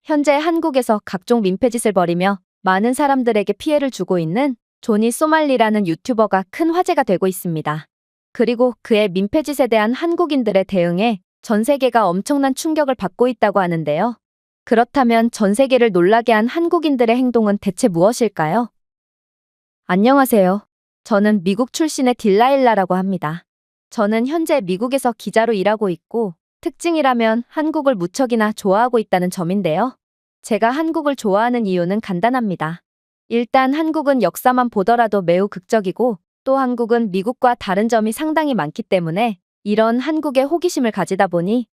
현재 한국에서 각종 민폐짓을 벌이며 많은 사람들에게 피해를 주고 있는 조니 소말리라는 유튜버가 큰 화제가 되고 있습니다. 그리고 그의 민폐짓에 대한 한국인들의 대응에 전 세계가 엄청난 충격을 받고 있다고 하는데요. 그렇다면 전 세계를 놀라게 한 한국인들의 행동은 대체 무엇일까요? 안녕하세요. 저는 미국 출신의 딜라일라라고 합니다. 저는 현재 미국에서 기자로 일하고 있고 특징이라면 한국을 무척이나 좋아하고 있다는 점인데요. 제가 한국을 좋아하는 이유는 간단합니다. 일단 한국은 역사만 보더라도 매우 극적이고 또 한국은 미국과 다른 점이 상당히 많기 때문에 이런 한국에 호기심을 가지다 보니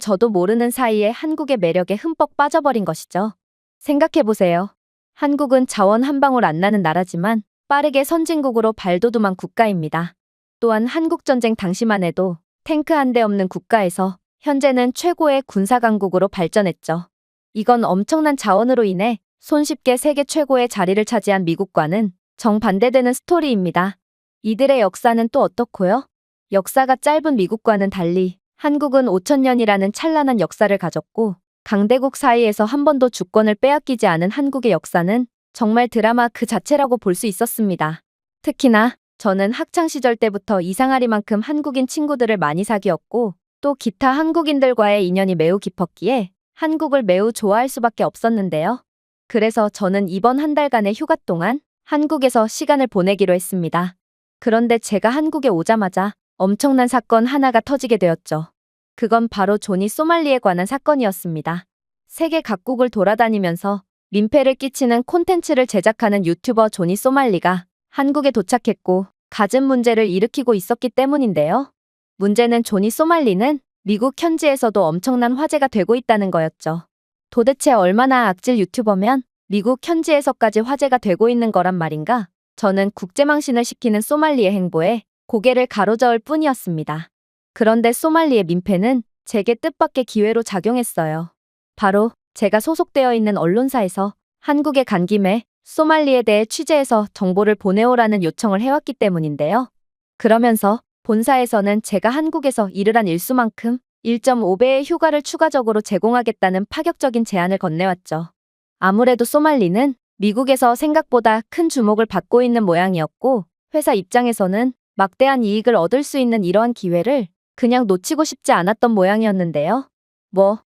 저도 모르는 사이에 한국의 매력에 흠뻑 빠져버린 것이죠. 생각해보세요. 한국은 자원 한 방울 안 나는 나라지만 빠르게 선진국으로 발돋움한 국가입니다. 또한 한국전쟁 당시만 해도 탱크 한 대 없는 국가에서 현재는 최고의 군사강국으로 발전했죠. 이건 엄청난 자원으로 인해 손쉽게 세계 최고의 자리를 차지한 미국과는 정반대되는 스토리입니다. 이들의 역사는 또 어떻고요? 역사가 짧은 미국과는 달리 한국은 5천년이라는 찬란한 역사를 가졌고 강대국 사이에서 한 번도 주권을 빼앗기지 않은 한국의 역사는 정말 드라마 그 자체라고 볼 수 있었습니다. 특히나 저는 학창시절 때부터 이상하리만큼 한국인 친구들을 많이 사귀었고 또 기타 한국인들과의 인연이 매우 깊었기에 한국을 매우 좋아할 수밖에 없었는데요. 그래서 저는 이번 한 달간의 휴가 동안 한국에서 시간을 보내기로 했습니다. 그런데 제가 한국에 오자마자 엄청난 사건 하나가 터지게 되었죠. 그건 바로 조니 소말리에 관한 사건이었습니다. 세계 각국을 돌아다니면서 민폐를 끼치는 콘텐츠를 제작하는 유튜버 조니 소말리가 한국에 도착했고 갖은 문제를 일으키고 있었기 때문인데요. 문제는 조니 소말리는 미국 현지에서도 엄청난 화제가 되고 있다는 거였죠. 도대체 얼마나 악질 유튜버면 미국 현지에서까지 화제가 되고 있는 거란 말인가? 저는 국제망신을 시키는 소말리의 행보에 고개를 가로저을 뿐이었습니다. 그런데 소말리의 민폐는 제게 뜻밖의 기회로 작용했어요. 바로 제가 소속되어 있는 언론사에서 한국에 간 김에 소말리에 대해 취재해서 정보를 보내오라는 요청을 해왔기 때문인데요. 그러면서 본사에서는 제가 한국에서 일을 한 일수만큼 1.5배의 휴가를 추가적으로 제공하겠다는 파격적인 제안을 건네왔죠. 아무래도 소말리는 미국에서 생각보다 큰 주목을 받고 있는 모양이었고 회사 입장에서는 막대한 이익을 얻을 수 있는 이러한 기회를 그냥 놓치고 싶지 않았던 모양이었는데요.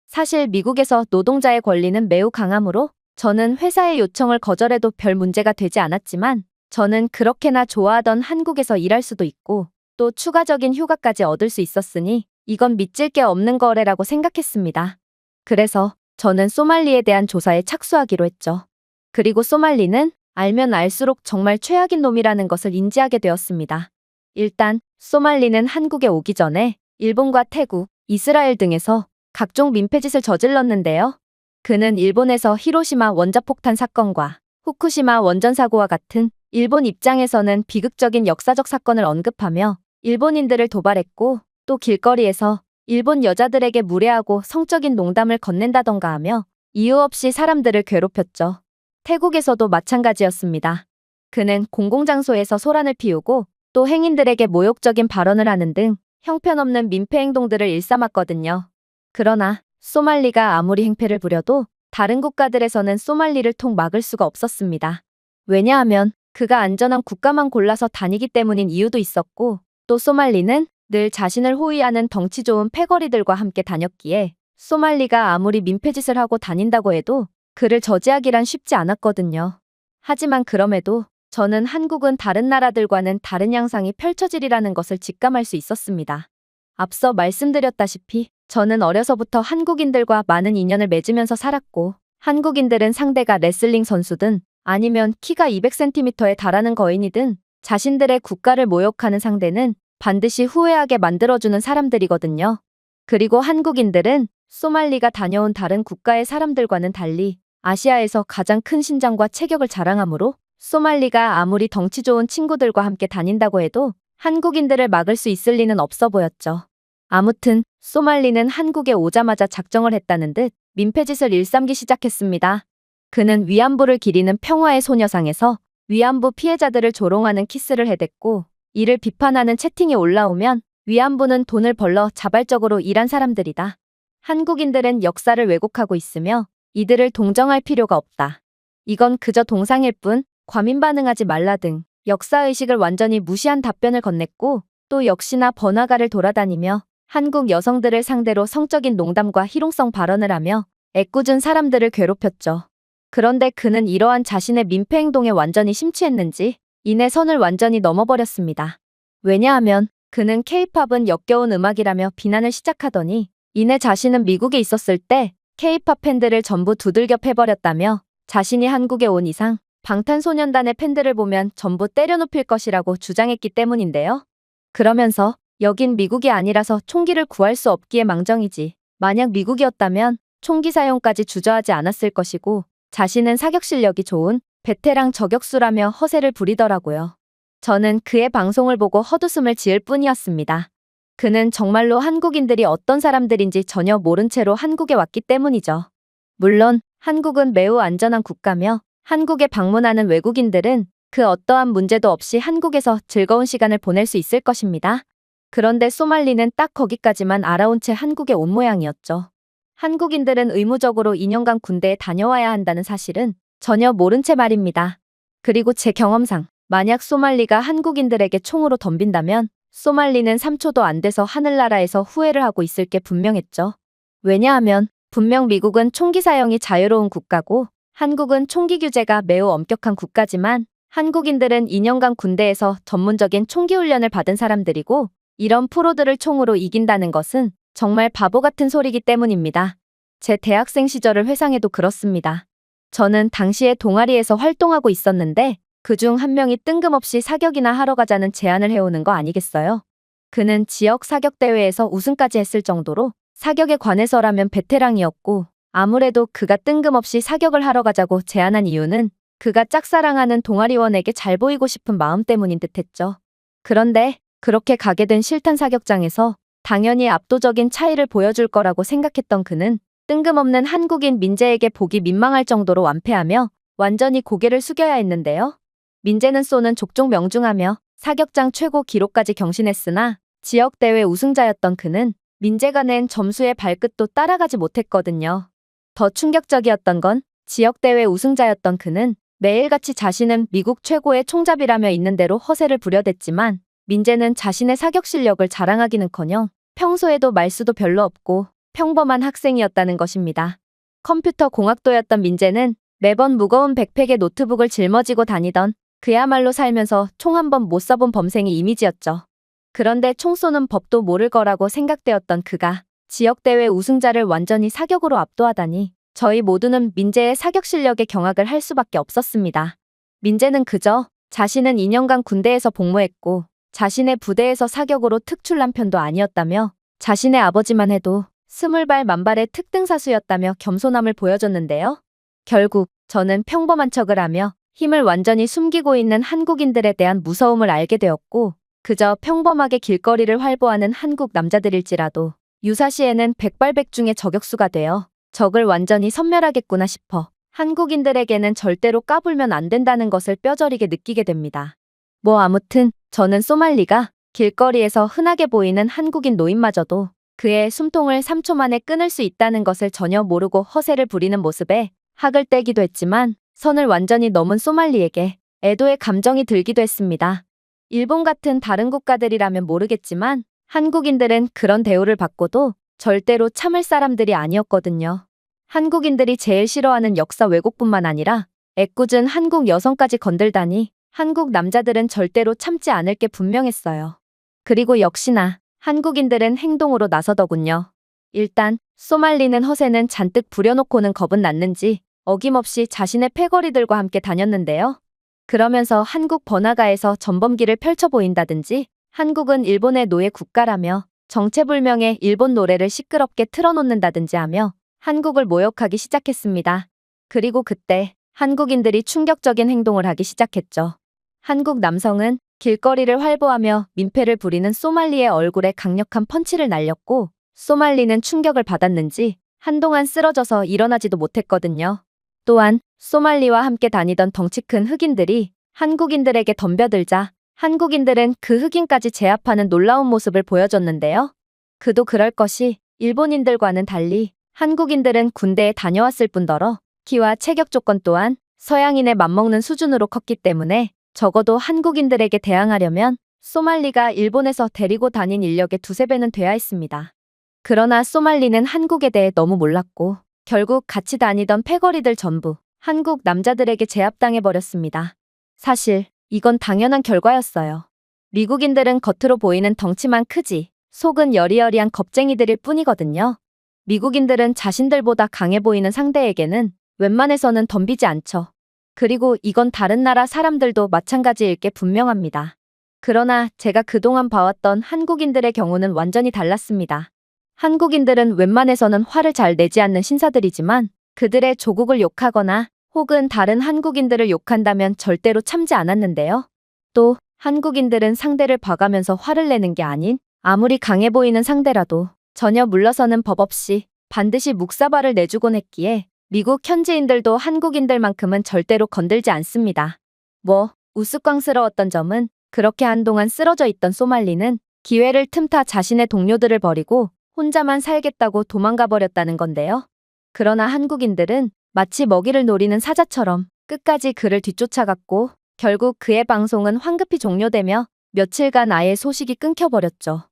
사실 미국에서 노동자의 권리는 매우 강하므로 저는 회사의 요청을 거절해도 별 문제가 되지 않았지만 저는 그렇게나 좋아하던 한국에서 일할 수도 있고 또 추가적인 휴가까지 얻을 수 있었으니 이건 믿질 게 없는 거래라고 생각했습니다. 그래서 저는 소말리에 대한 조사에 착수하기로 했죠. 그리고 소말리는 알면 알수록 정말 최악인 놈이라는 것을 인지하게 되었습니다. 일단 소말리는 한국에 오기 전에 일본과 태국, 이스라엘 등에서 각종 민폐짓을 저질렀는데요. 그는 일본에서 히로시마 원자폭탄 사건과 후쿠시마 원전 사고와 같은 일본 입장에서는 비극적인 역사적 사건을 언급하며 일본인들을 도발했고 또 길거리에서 일본 여자들에게 무례하고 성적인 농담을 건넨다던가 하며 이유 없이 사람들을 괴롭혔죠. 태국에서도 마찬가지였습니다. 그는 공공장소에서 소란을 피우고 또 행인들에게 모욕적인 발언을 하는 등 형편없는 민폐 행동들을 일삼았거든요. 그러나 소말리가 아무리 행패를 부려도 다른 국가들에서는 소말리를 통 막을 수가 없었습니다. 왜냐하면 그가 안전한 국가만 골라서 다니기 때문인 이유도 있었고 또 소말리는 늘 자신을 호위하는 덩치 좋은 패거리들과 함께 다녔기에 소말리가 아무리 민폐짓을 하고 다닌다고 해도 그를 저지하기란 쉽지 않았거든요. 하지만 그럼에도 저는 한국은 다른 나라들과는 다른 양상이 펼쳐지리라는 것을 직감할 수 있었습니다. 앞서 말씀드렸다시피 저는 어려서부터 한국인들과 많은 인연을 맺으면서 살았고 한국인들은 상대가 레슬링 선수든 아니면 키가 200cm에 달하는 거인이든 자신들의 국가를 모욕하는 상대는 반드시 후회하게 만들어주는 사람들이거든요. 그리고 한국인들은 소말리가 다녀온 다른 국가의 사람들과는 달리 아시아에서 가장 큰 신장과 체격을 자랑하므로 소말리가 아무리 덩치 좋은 친구들과 함께 다닌다고 해도 한국인들을 막을 수 있을 리는 없어 보였죠. 아무튼 소말리는 한국에 오자마자 작정을 했다는 듯 민폐짓을 일삼기 시작했습니다. 그는 위안부를 기리는 평화의 소녀상에서 위안부 피해자들을 조롱하는 키스를 해댔고 이를 비판하는 채팅이 올라오면 위안부는 돈을 벌러 자발적으로 일한 사람들이다. 한국인들은 역사를 왜곡하고 있으며 이들을 동정할 필요가 없다. 이건 그저 동상일 뿐, 과민 반응하지 말라 등 역사의식을 완전히 무시한 답변을 건넸고, 또 역시나 번화가를 돌아다니며 한국 여성들을 상대로 성적인 농담과 희롱성 발언을 하며 애꿎은 사람들을 괴롭혔죠. 그런데 그는 이러한 자신의 민폐 행동에 완전히 심취했는지 이내 선을 완전히 넘어버렸습니다. 왜냐하면 그는 케이팝은 역겨운 음악이라며 비난을 시작하더니 이내 자신은 미국에 있었을 때 케이팝 팬들을 전부 두들겨 패버렸다며 자신이 한국에 온 이상 방탄소년단의 팬들을 보면 전부 때려눕힐 것이라고 주장했기 때문인데요. 그러면서 여긴 미국이 아니라서 총기를 구할 수 없기에 망정이지, 만약 미국이었다면 총기 사용까지 주저하지 않았을 것이고 자신은 사격 실력이 좋은 베테랑 저격수라며 허세를 부리더라고요. 저는 그의 방송을 보고 헛웃음을 지을 뿐이었습니다. 그는 정말로 한국인들이 어떤 사람들인지 전혀 모른 채로 한국에 왔기 때문이죠. 물론 한국은 매우 안전한 국가며 한국에 방문하는 외국인들은 그 어떠한 문제도 없이 한국에서 즐거운 시간을 보낼 수 있을 것입니다. 그런데 소말리는 딱 거기까지만 알아온 채 한국에 온 모양이었죠. 한국인들은 의무적으로 2년간 군대에 다녀와야 한다는 사실은 전혀 모른 채 말입니다. 그리고 제 경험상 만약 소말리가 한국인들에게 총으로 덤빈다면 소말리는 3초도 안 돼서 하늘나라에서 후회를 하고 있을 게 분명했죠. 왜냐하면 분명 미국은 총기 사용이 자유로운 국가고 한국은 총기 규제가 매우 엄격한 국가지만 한국인들은 2년간 군대에서 전문적인 총기 훈련을 받은 사람들이고 이런 프로들을 총으로 이긴다는 것은 정말 바보 같은 소리이기 때문입니다. 제 대학생 시절을 회상해도 그렇습니다. 저는 당시에 동아리에서 활동하고 있었는데 그중 한 명이 뜬금없이 사격이나 하러 가자는 제안을 해오는 거 아니겠어요? 그는 지역 사격대회에서 우승까지 했을 정도로 사격에 관해서라면 베테랑이었고 아무래도 그가 뜬금없이 사격을 하러 가자고 제안한 이유는 그가 짝사랑하는 동아리원에게 잘 보이고 싶은 마음 때문인 듯했죠. 그런데 그렇게 가게 된 실탄 사격장에서 당연히 압도적인 차이를 보여줄 거라고 생각했던 그는 뜬금없는 한국인 민재에게 보기 민망할 정도로 완패하며 완전히 고개를 숙여야 했는데요. 민재는 쏘는 족족 명중하며 사격장 최고 기록까지 경신했으나 지역대회 우승자였던 그는 민재가 낸 점수의 발끝도 따라가지 못했거든요. 더 충격적이었던 건 지역대회 우승자였던 그는 매일같이 자신은 미국 최고의 총잡이라며 있는 대로 허세를 부려댔지만 민재는 자신의 사격 실력을 자랑하기는커녕 평소에도 말수도 별로 없고 평범한 학생이었다는 것입니다. 컴퓨터 공학도였던 민재는 매번 무거운 백팩에 노트북을 짊어지고 다니던 그야말로 살면서 총 한 번 못 쏴본 범생이 이미지였죠. 그런데 총 쏘는 법도 모를 거라고 생각되었던 그가 지역대회 우승자를 완전히 사격으로 압도하다니 저희 모두는 민재의 사격 실력에 경악을 할 수밖에 없었습니다. 민재는 그저 자신은 2년간 군대에서 복무했고 자신의 부대에서 사격으로 특출난 편도 아니었다며 자신의 아버지만 해도 20발 만발의 특등사수였다며 겸손함을 보여줬는데요. 결국 저는 평범한 척을 하며 힘을 완전히 숨기고 있는 한국인들에 대한 무서움을 알게 되었고 그저 평범하게 길거리를 활보하는 한국 남자들일지라도 유사시에는 백발백중의 저격수가 되어 적을 완전히 섬멸하겠구나 싶어 한국인들에게는 절대로 까불면 안 된다는 것을 뼈저리게 느끼게 됩니다. 뭐 아무튼 저는 소말리가 길거리에서 흔하게 보이는 한국인 노인마저도 그의 숨통을 3초 만에 끊을 수 있다는 것을 전혀 모르고 허세를 부리는 모습에 학을 떼기도 했지만 선을 완전히 넘은 소말리에게 애도의 감정이 들기도 했습니다. 일본 같은 다른 국가들이라면 모르겠지만 한국인들은 그런 대우를 받고도 절대로 참을 사람들이 아니었거든요. 한국인들이 제일 싫어하는 역사 왜곡뿐만 아니라 애꿎은 한국 여성까지 건들다니 한국 남자들은 절대로 참지 않을 게 분명했어요. 그리고 역시나 한국인들은 행동으로 나서더군요. 일단 소말리는 허세는 잔뜩 부려놓고는 겁은 났는지 어김없이 자신의 패거리들과 함께 다녔는데요. 그러면서 한국 번화가에서 전범기를 펼쳐 보인다든지 한국은 일본의 노예 국가라며 정체불명의 일본 노래를 시끄럽게 틀어놓는다든지 하며 한국을 모욕하기 시작했습니다. 그리고 그때 한국인들이 충격적인 행동을 하기 시작했죠. 한국 남성은 길거리를 활보하며 민폐를 부리는 소말리의 얼굴에 강력한 펀치를 날렸고 소말리는 충격을 받았는지 한동안 쓰러져서 일어나지도 못했거든요. 또한 소말리와 함께 다니던 덩치 큰 흑인들이 한국인들에게 덤벼들자 한국인들은 그 흑인까지 제압하는 놀라운 모습을 보여줬는데요. 그도 그럴 것이 일본인들과는 달리 한국인들은 군대에 다녀왔을 뿐더러 키와 체격 조건 또한 서양인에 맞먹는 수준으로 컸기 때문에 적어도 한국인들에게 대항하려면 소말리가 일본에서 데리고 다닌 인력의 두세 배는 돼야 했습니다. 그러나 소말리는 한국에 대해 너무 몰랐고 결국 같이 다니던 패거리들 전부 한국 남자들에게 제압당해버렸습니다. 사실 이건 당연한 결과였어요. 미국인들은 겉으로 보이는 덩치만 크지 속은 여리여리한 겁쟁이들일 뿐이거든요. 미국인들은 자신들보다 강해 보이는 상대에게는 웬만해서는 덤비지 않죠. 그리고 이건 다른 나라 사람들도 마찬가지일 게 분명합니다. 그러나 제가 그동안 봐왔던 한국인들의 경우는 완전히 달랐습니다. 한국인들은 웬만해서는 화를 잘 내지 않는 신사들이지만 그들의 조국을 욕하거나 혹은 다른 한국인들을 욕한다면 절대로 참지 않았는데요. 또 한국인들은 상대를 봐가면서 화를 내는 게 아닌 아무리 강해 보이는 상대라도 전혀 물러서는 법 없이 반드시 묵사발을 내주곤 했기에 미국 현지인들도 한국인들만큼은 절대로 건들지 않습니다. 우스꽝스러웠던 점은 그렇게 한동안 쓰러져 있던 소말리는 기회를 틈타 자신의 동료들을 버리고 혼자만 살겠다고 도망가 버렸다는 건데요. 그러나 한국인들은 마치 먹이를 노리는 사자처럼 끝까지 그를 뒤쫓아갔고 결국 그의 방송은 황급히 종료되며 며칠간 아예 소식이 끊겨버렸죠.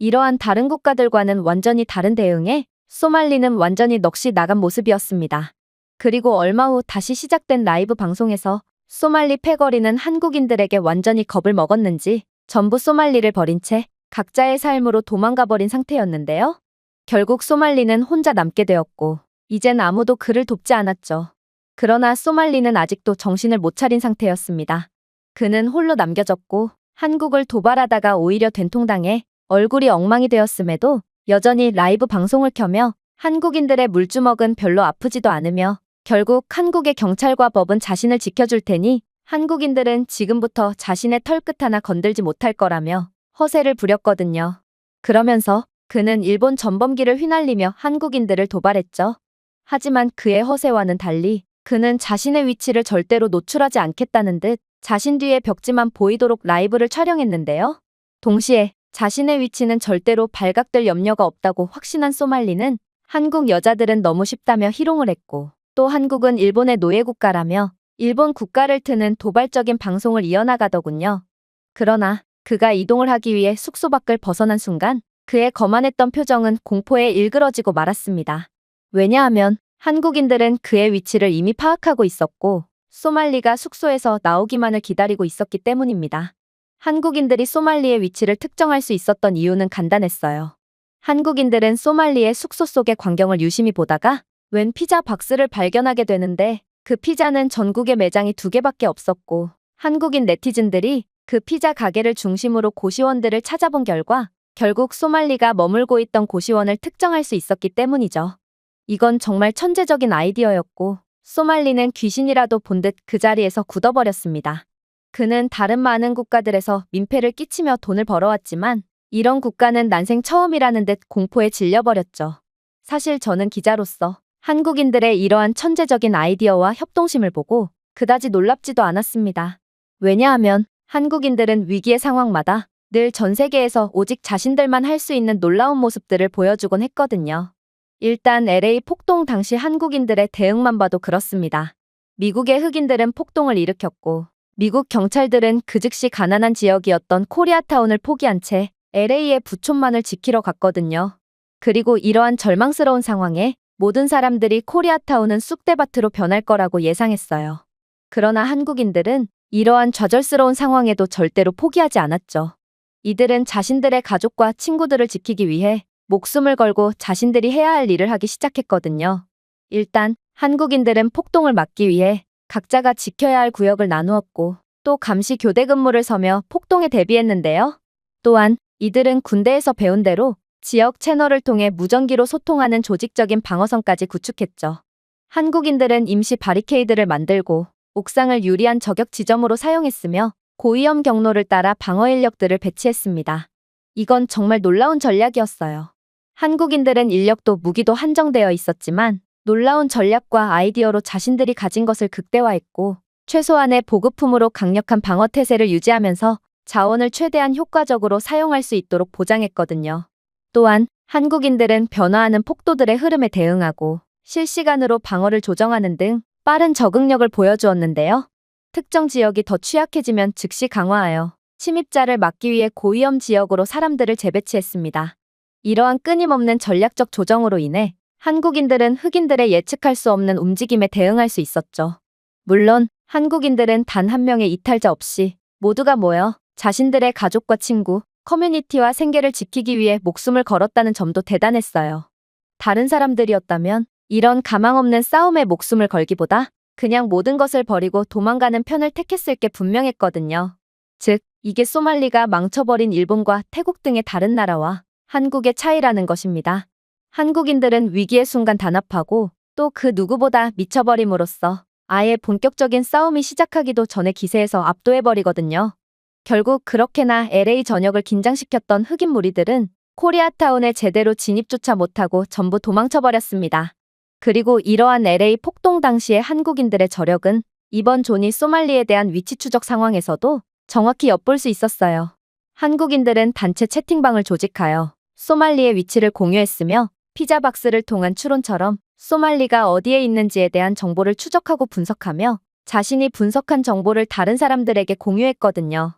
이러한 다른 국가들과는 완전히 다른 대응에 소말리는 완전히 넋이 나간 모습이었습니다. 그리고 얼마 후 다시 시작된 라이브 방송에서 소말리 패거리는 한국인들에게 완전히 겁을 먹었는지 전부 소말리를 버린 채 각자의 삶으로 도망가 버린 상태였는데요. 결국 소말리는 혼자 남게 되었고 이젠 아무도 그를 돕지 않았죠. 그러나 소말리는 아직도 정신을 못 차린 상태였습니다. 그는 홀로 남겨졌고 한국을 도발하다가 오히려 된통당해 얼굴이 엉망이 되었음에도 여전히 라이브 방송을 켜며 한국인들의 물주먹은 별로 아프지도 않으며 결국 한국의 경찰과 법은 자신을 지켜줄 테니 한국인들은 지금부터 자신의 털끝 하나 건들지 못할 거라며 허세를 부렸거든요. 그러면서 그는 일본 전범기를 휘날리며 한국인들을 도발했죠. 하지만 그의 허세와는 달리 그는 자신의 위치를 절대로 노출하지 않겠다는 듯 자신 뒤에 벽지만 보이도록 라이브를 촬영했는데요. 동시에 자신의 위치는 절대로 발각될 염려가 없다고 확신한 소말리는 한국 여자들은 너무 쉽다며 희롱을 했고 또 한국은 일본의 노예국가라며 일본 국가를 트는 도발적인 방송을 이어나가더군요. 그러나 그가 이동을 하기 위해 숙소 밖을 벗어난 순간 그의 거만했던 표정은 공포에 일그러지고 말았습니다. 왜냐하면 한국인들은 그의 위치를 이미 파악하고 있었고 소말리가 숙소에서 나오기만을 기다리고 있었기 때문입니다. 한국인들이 소말리의 위치를 특정할 수 있었던 이유는 간단했어요. 한국인들은 소말리의 숙소 속의 광경을 유심히 보다가 웬 피자 박스를 발견하게 되는데 그 피자는 전국에 매장이 2개밖에 없었고 한국인 네티즌들이 그 피자 가게를 중심으로 고시원들을 찾아본 결과 결국 소말리가 머물고 있던 고시원을 특정할 수 있었기 때문이죠. 이건 정말 천재적인 아이디어였고 소말리는 귀신이라도 본 듯 그 자리에서 굳어버렸습니다. 그는 다른 많은 국가들에서 민폐를 끼치며 돈을 벌어왔지만 이런 국가는 난생 처음이라는 듯 공포에 질려버렸죠. 사실 저는 기자로서 한국인들의 이러한 천재적인 아이디어와 협동심을 보고 그다지 놀랍지도 않았습니다. 왜냐하면 한국인들은 위기의 상황마다 늘 전 세계에서 오직 자신들만 할 수 있는 놀라운 모습들을 보여주곤 했거든요. 일단 LA 폭동 당시 한국인들의 대응만 봐도 그렇습니다. 미국의 흑인들은 폭동을 일으켰고 미국 경찰들은 그 즉시 가난한 지역이었던 코리아타운을 포기한 채 LA의 부촌만을 지키러 갔거든요. 그리고 이러한 절망스러운 상황에 모든 사람들이 코리아타운은 쑥대밭으로 변할 거라고 예상했어요. 그러나 한국인들은 이러한 좌절스러운 상황에도 절대로 포기하지 않았죠. 이들은 자신들의 가족과 친구들을 지키기 위해 목숨을 걸고 자신들이 해야 할 일을 하기 시작했거든요. 일단 한국인들은 폭동을 막기 위해 각자가 지켜야 할 구역을 나누었고 또 감시 교대 근무를 서며 폭동에 대비했는데요. 또한 이들은 군대에서 배운 대로 지역 채널을 통해 무전기로 소통하는 조직적인 방어선까지 구축했죠. 한국인들은 임시 바리케이드를 만들고 옥상을 유리한 저격 지점으로 사용했으며 고위험 경로를 따라 방어 인력들을 배치했습니다. 이건 정말 놀라운 전략이었어요. 한국인들은 인력도 무기도 한정되어 있었지만 놀라운 전략과 아이디어로 자신들이 가진 것을 극대화했고 최소한의 보급품으로 강력한 방어 태세를 유지하면서 자원을 최대한 효과적으로 사용할 수 있도록 보장했거든요. 또한 한국인들은 변화하는 폭도들의 흐름에 대응하고 실시간으로 방어를 조정하는 등 빠른 적응력을 보여주었는데요. 특정 지역이 더 취약해지면 즉시 강화하여 침입자를 막기 위해 고위험 지역으로 사람들을 재배치했습니다. 이러한 끊임없는 전략적 조정으로 인해 한국인들은 흑인들의 예측할 수 없는 움직임에 대응할 수 있었죠. 물론 한국인들은 단 한 명의 이탈자 없이 모두가 모여 자신들의 가족과 친구, 커뮤니티와 생계를 지키기 위해 목숨을 걸었다는 점도 대단했어요. 다른 사람들이었다면 이런 가망없는 싸움에 목숨을 걸기보다 그냥 모든 것을 버리고 도망가는 편을 택했을 게 분명했거든요. 즉, 이게 소말리가 망쳐버린 일본과 태국 등의 다른 나라와 한국의 차이라는 것입니다. 한국인들은 위기의 순간 단합하고 또 그 누구보다 미쳐버림으로써 아예 본격적인 싸움이 시작하기도 전에 기세에서 압도해버리거든요. 결국 그렇게나 LA 전역을 긴장시켰던 흑인 무리들은 코리아타운에 제대로 진입조차 못하고 전부 도망쳐버렸습니다. 그리고 이러한 LA 폭동 당시의 한국인들의 저력은 이번 조니 소말리에 대한 위치 추적 상황에서도 정확히 엿볼 수 있었어요. 한국인들은 단체 채팅방을 조직하여 소말리의 위치를 공유했으며 피자박스를 통한 추론처럼 소말리가 어디에 있는지에 대한 정보를 추적하고 분석하며 자신이 분석한 정보를 다른 사람들에게 공유했거든요.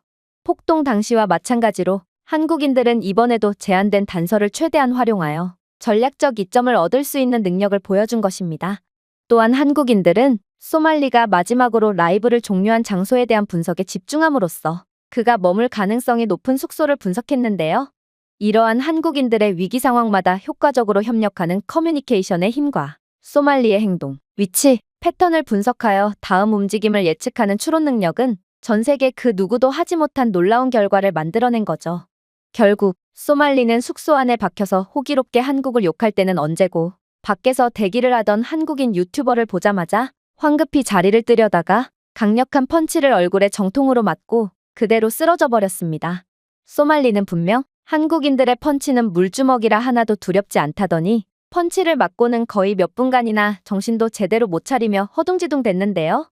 폭동 당시와 마찬가지로 한국인들은 이번에도 제한된 단서를 최대한 활용하여 전략적 이점을 얻을 수 있는 능력을 보여준 것입니다. 또한 한국인들은 소말리가 마지막으로 라이브를 종료한 장소에 대한 분석에 집중함으로써 그가 머물 가능성이 높은 숙소를 분석했는데요. 이러한 한국인들의 위기 상황마다 효과적으로 협력하는 커뮤니케이션의 힘과 소말리의 행동, 위치, 패턴을 분석하여 다음 움직임을 예측하는 추론 능력은 전 세계 그 누구도 하지 못한 놀라운 결과를 만들어낸 거죠. 결국 소말리는 숙소 안에 박혀서 호기롭게 한국을 욕할 때는 언제고 밖에서 대기를 하던 한국인 유튜버를 보자마자 황급히 자리를 뜨려다가 강력한 펀치를 얼굴에 정통으로 맞고 그대로 쓰러져 버렸습니다. 소말리는 분명 한국인들의 펀치는 물주먹이라 하나도 두렵지 않다더니 펀치를 맞고는 거의 몇 분간이나 정신도 제대로 못 차리며 허둥지둥 됐는데요.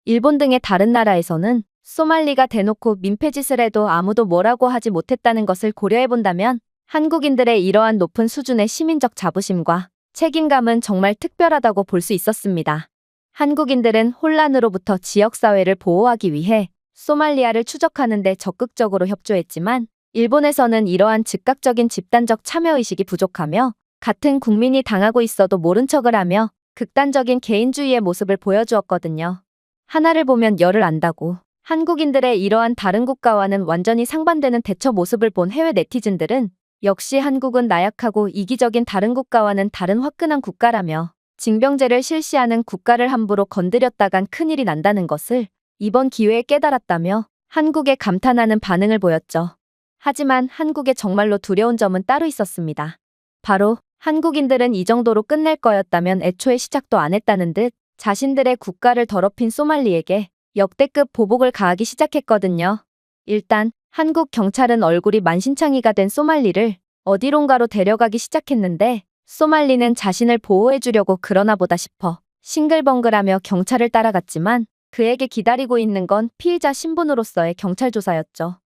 일본 등의 다른 나라에서는 소말리가 대놓고 민폐짓을 해도 아무도 뭐라고 하지 못했다는 것을 고려해본다면 한국인들의 이러한 높은 수준의 시민적 자부심과 책임감은 정말 특별하다고 볼 수 있었습니다. 한국인들은 혼란으로부터 지역사회를 보호하기 위해 소말리아를 추적하는 데 적극적으로 협조했지만 일본에서는 이러한 즉각적인 집단적 참여의식이 부족하며 같은 국민이 당하고 있어도 모른 척을 하며 극단적인 개인주의의 모습을 보여주었거든요. 하나를 보면 열을 안다고 한국인들의 이러한 다른 국가와는 완전히 상반되는 대처 모습을 본 해외 네티즌들은 역시 한국은 나약하고 이기적인 다른 국가와는 다른 화끈한 국가라며 징병제를 실시하는 국가를 함부로 건드렸다간 큰일이 난다는 것을 이번 기회에 깨달았다며 한국에 감탄하는 반응을 보였죠. 하지만 한국에 정말로 두려운 점은 따로 있었습니다. 바로 한국인들은 이 정도로 끝낼 거였다면 애초에 시작도 안 했다는 듯 자신들의 국가를 더럽힌 소말리에게 역대급 보복을 가하기 시작했거든요. 일단 한국 경찰은 얼굴이 만신창이가 된 소말리를 어디론가로 데려가기 시작했는데 소말리는 자신을 보호해주려고 그러나 보다 싶어 싱글벙글하며 경찰을 따라갔지만 그에게 기다리고 있는 건 피의자 신분으로서의 경찰 조사였죠.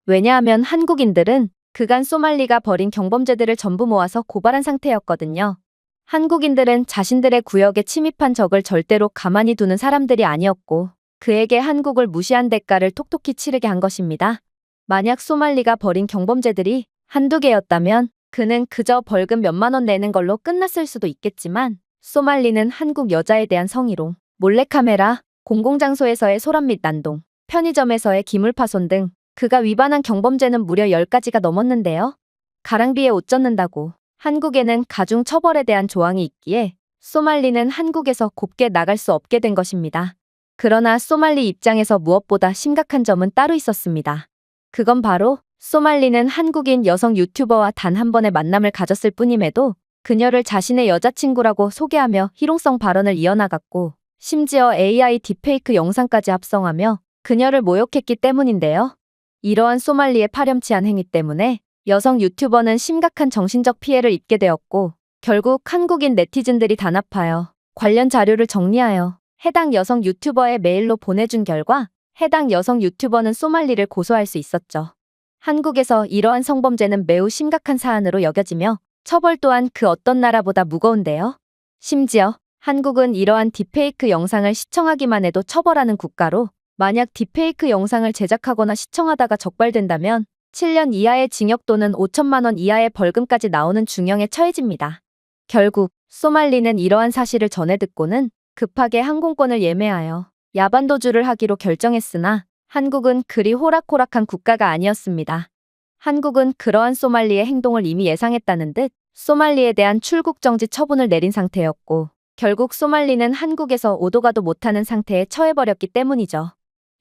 왜냐하면 한국인들은 그간 소말리가 벌인 경범죄들을 전부 모아서 고발한 상태였거든요. 한국인들은 자신들의 구역에 침입한 적을 절대로 가만히 두는 사람들이 아니었고 그에게 한국을 무시한 대가를 톡톡히 치르게 한 것입니다. 만약 소말리가 벌인 경범죄들이 한두 개였다면 그는 그저 벌금 몇만 원 내는 걸로 끝났을 수도 있겠지만 소말리는 한국 여자에 대한 성희롱, 몰래카메라, 공공장소에서의 소란 및 난동, 편의점에서의 기물파손 등 그가 위반한 경범죄는 무려 10가지가 넘었는데요. 가랑비에 옷 젖는다고 한국에는 가중 처벌에 대한 조항이 있기에 소말리는 한국에서 곱게 나갈 수 없게 된 것입니다. 그러나 소말리 입장에서 무엇보다 심각한 점은 따로 있었습니다. 그건 바로 소말리는 한국인 여성 유튜버와 단 한 번의 만남을 가졌을 뿐임에도 그녀를 자신의 여자친구라고 소개하며 희롱성 발언을 이어나갔고 심지어 AI 딥페이크 영상까지 합성하며 그녀를 모욕했기 때문인데요. 이러한 소말리의 파렴치한 행위 때문에 여성 유튜버는 심각한 정신적 피해를 입게 되었고 결국 한국인 네티즌들이 단합하여 관련 자료를 정리하여 해당 여성 유튜버의 메일로 보내준 결과 해당 여성 유튜버는 소말리를 고소할 수 있었죠. 한국에서 이러한 성범죄는 매우 심각한 사안으로 여겨지며 처벌 또한 그 어떤 나라보다 무거운데요. 심지어 한국은 이러한 딥페이크 영상을 시청하기만 해도 처벌하는 국가로, 만약 딥페이크 영상을 제작하거나 시청하다가 적발된다면 7년 이하의 징역 또는 5천만 원 이하의 벌금까지 나오는 중형에 처해집니다. 결국 소말리는 이러한 사실을 전해 듣고는 급하게 항공권을 예매하여 야반도주를 하기로 결정했으나 한국은 그리 호락호락한 국가가 아니었습니다. 한국은 그러한 소말리의 행동을 이미 예상했다는 듯 소말리에 대한 출국 정지 처분을 내린 상태였고, 결국 소말리는 한국에서 오도 가도 못하는 상태에 처해버렸기 때문이죠.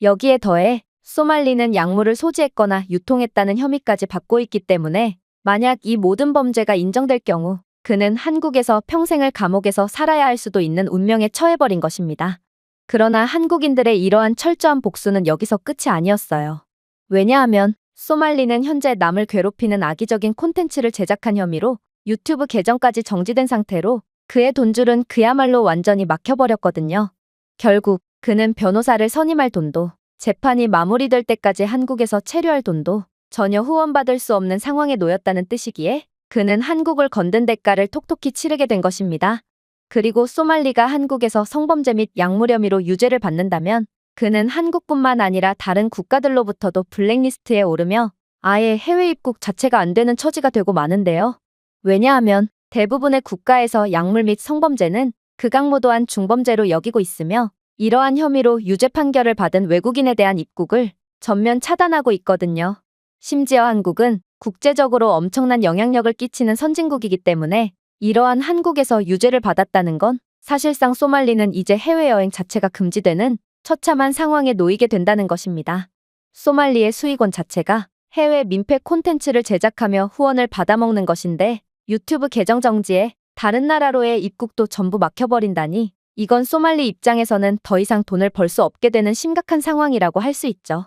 여기에 더해 소말리는 약물을 소지했거나 유통했다는 혐의까지 받고 있기 때문에 만약 이 모든 범죄가 인정될 경우 그는 한국에서 평생을 감옥에서 살아야 할 수도 있는 운명에 처해버린 것입니다. 그러나 한국인들의 이러한 철저한 복수는 여기서 끝이 아니었어요. 왜냐하면 소말리는 현재 남을 괴롭히는 악의적인 콘텐츠를 제작한 혐의로 유튜브 계정까지 정지된 상태로 그의 돈줄은 그야말로 완전히 막혀버렸거든요. 결국 그는 변호사를 선임할 돈도, 재판이 마무리될 때까지 한국에서 체류할 돈도 전혀 후원받을 수 없는 상황에 놓였다는 뜻이기에 그는 한국을 건든 대가를 톡톡히 치르게 된 것입니다. 그리고 소말리가 한국에서 성범죄 및 약물 혐의로 유죄를 받는다면 그는 한국뿐만 아니라 다른 국가들로부터도 블랙리스트에 오르며 아예 해외 입국 자체가 안 되는 처지가 되고 마는데요. 왜냐하면 대부분의 국가에서 약물 및 성범죄는 극악무도한 중범죄로 여기고 있으며 이러한 혐의로 유죄 판결을 받은 외국인에 대한 입국을 전면 차단하고 있거든요. 심지어 한국은 국제적으로 엄청난 영향력을 끼치는 선진국이기 때문에 이러한 한국에서 유죄를 받았다는 건 사실상 소말리는 이제 해외여행 자체가 금지되는 처참한 상황에 놓이게 된다는 것입니다. 소말리의 수익원 자체가 해외 민폐 콘텐츠를 제작하며 후원을 받아먹는 것인데 유튜브 계정 정지에 다른 나라로의 입국도 전부 막혀버린다니 이건 소말리 입장에서는 더 이상 돈을 벌 수 없게 되는 심각한 상황이라고 할 수 있죠.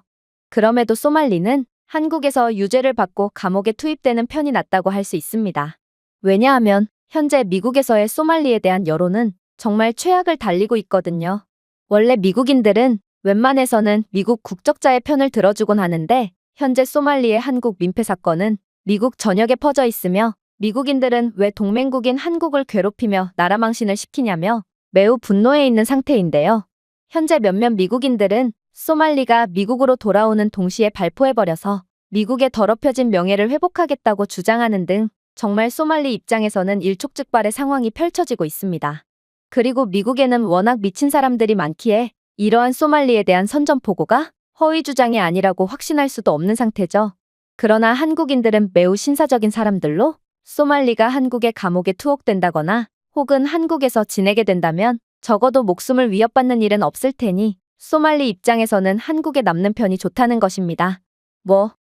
그럼에도 소말리는 한국에서 유죄를 받고 감옥에 투입되는 편이 낫다고 할 수 있습니다. 왜냐하면 현재 미국에서의 소말리에 대한 여론은 정말 최악을 달리고 있거든요. 원래 미국인들은 웬만해서는 미국 국적자의 편을 들어주곤 하는데 현재 소말리의 한국 민폐 사건은 미국 전역에 퍼져 있으며 미국인들은 왜 동맹국인 한국을 괴롭히며 나라 망신을 시키냐며 매우 분노해 있는 상태인데요. 현재 몇몇 미국인들은 소말리가 미국으로 돌아오는 동시에 발포해버려서 미국의 더럽혀진 명예를 회복하겠다고 주장하는 등 정말 소말리 입장에서는 일촉즉발의 상황이 펼쳐지고 있습니다. 그리고 미국에는 워낙 미친 사람들이 많기에 이러한 소말리에 대한 선전포고가 허위 주장이 아니라고 확신할 수도 없는 상태죠. 그러나 한국인들은 매우 신사적인 사람들로 소말리가 한국의 감옥에 투옥된다거나 혹은 한국에서 지내게 된다면 적어도 목숨을 위협받는 일은 없을 테니 소말리 입장에서는 한국에 남는 편이 좋다는 것입니다.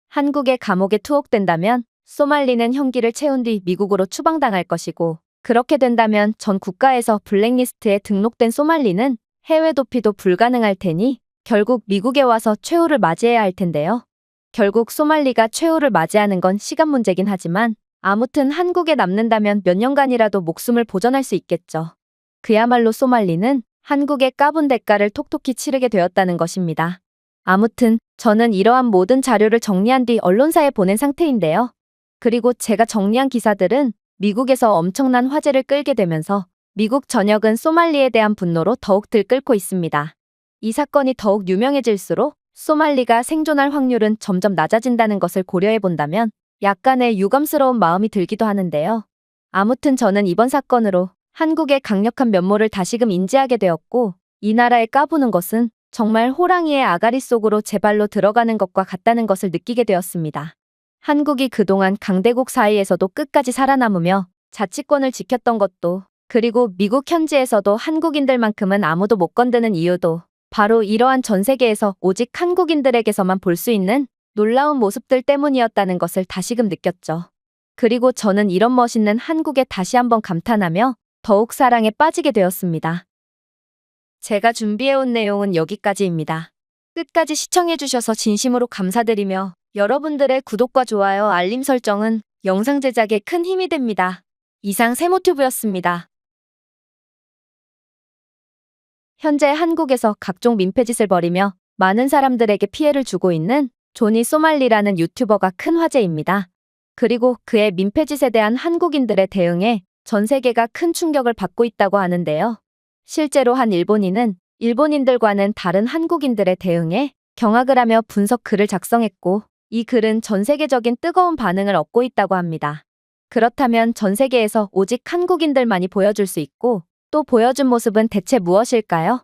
한국의 감옥에 투옥된다면 소말리는 형기를 채운 뒤 미국으로 추방당할 것이고 그렇게 된다면 전 국가에서 블랙리스트에 등록된 소말리는 해외 도피도 불가능할 테니 결국 미국에 와서 최후를 맞이해야 할 텐데요. 결국 소말리가 최후를 맞이하는 건 시간 문제긴 하지만 아무튼 한국에 남는다면 몇 년간이라도 목숨을 보전할 수 있겠죠. 그야말로 소말리는 한국의 까분 대가를 톡톡히 치르게 되었다는 것입니다. 아무튼 저는 이러한 모든 자료를 정리한 뒤 언론사에 보낸 상태인데요. 그리고 제가 정리한 기사들은 미국에서 엄청난 화제를 끌게 되면서 미국 전역은 소말리에 대한 분노로 더욱 들끓고 있습니다. 이 사건이 더욱 유명해질수록 소말리가 생존할 확률은 점점 낮아진다는 것을 고려해 본다면 약간의 유감스러운 마음이 들기도 하는데요. 아무튼 저는 이번 사건으로 한국의 강력한 면모를 다시금 인지하게 되었고 이 나라에 까부는 것은 정말 호랑이의 아가리 속으로 제 발로 들어가는 것과 같다는 것을 느끼게 되었습니다. 한국이 그동안 강대국 사이에서도 끝까지 살아남으며 자치권을 지켰던 것도 그리고 미국 현지에서도 한국인들만큼은 아무도 못 건드는 이유도 바로 이러한 전 세계에서 오직 한국인들에게서만 볼 수 있는 놀라운 모습들 때문이었다는 것을 다시금 느꼈죠. 그리고 저는 이런 멋있는 한국에 다시 한번 감탄하며 더욱 사랑에 빠지게 되었습니다. 제가 준비해온 내용은 여기까지입니다. 끝까지 시청해주셔서 진심으로 감사드리며 여러분들의 구독과 좋아요, 알림 설정은 영상 제작에 큰 힘이 됩니다. 이상 세모튜브였습니다. 현재 한국에서 각종 민폐짓을 벌이며 많은 사람들에게 피해를 주고 있는 조니 소말리라는 유튜버가 큰 화제입니다. 그리고 그의 민폐짓에 대한 한국인들의 대응에 전 세계가 큰 충격을 받고 있다고 하는데요. 실제로 한 일본인은 일본인들과는 다른 한국인들의 대응에 경악을 하며 분석 글을 작성했고, 이 글은 전 세계적인 뜨거운 반응을 얻고 있다고 합니다. 그렇다면 전 세계에서 오직 한국인들만이 보여줄 수 있고, 또 보여준 모습은 대체 무엇일까요?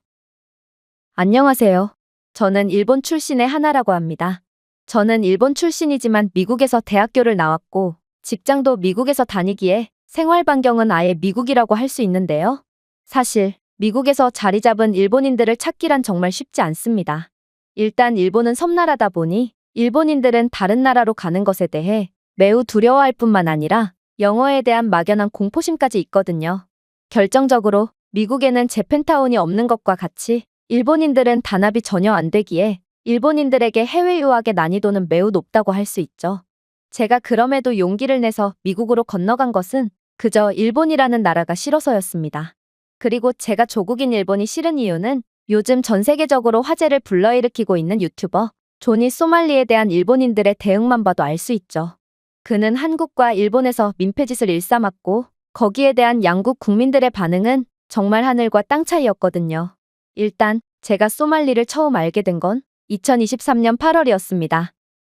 안녕하세요. 저는 일본 출신의 하나라고 합니다. 저는 일본 출신이지만 미국에서 대학교를 나왔고, 직장도 미국에서 다니기에 생활 반경은 아예 미국이라고 할 수 있는데요. 사실 미국에서 자리 잡은 일본인들을 찾기란 정말 쉽지 않습니다. 일단 일본은 섬나라다 보니 일본인들은 다른 나라로 가는 것에 대해 매우 두려워할 뿐만 아니라 영어에 대한 막연한 공포심까지 있거든요. 결정적으로 미국에는 재팬타운이 없는 것과 같이 일본인들은 단합이 전혀 안 되기에 일본인들에게 해외 유학의 난이도는 매우 높다고 할 수 있죠. 제가 그럼에도 용기를 내서 미국으로 건너간 것은 그저 일본이라는 나라가 싫어서였습니다. 그리고 제가 조국인 일본이 싫은 이유는 요즘 전 세계적으로 화제를 불러일으키고 있는 유튜버 조니 소말리에 대한 일본인들의 대응만 봐도 알 수 있죠. 그는 한국과 일본에서 민폐짓을 일삼았고, 거기에 대한 양국 국민들의 반응은 정말 하늘과 땅 차이였거든요. 일단 제가 소말리를 처음 알게 된 건 2023년 8월이었습니다.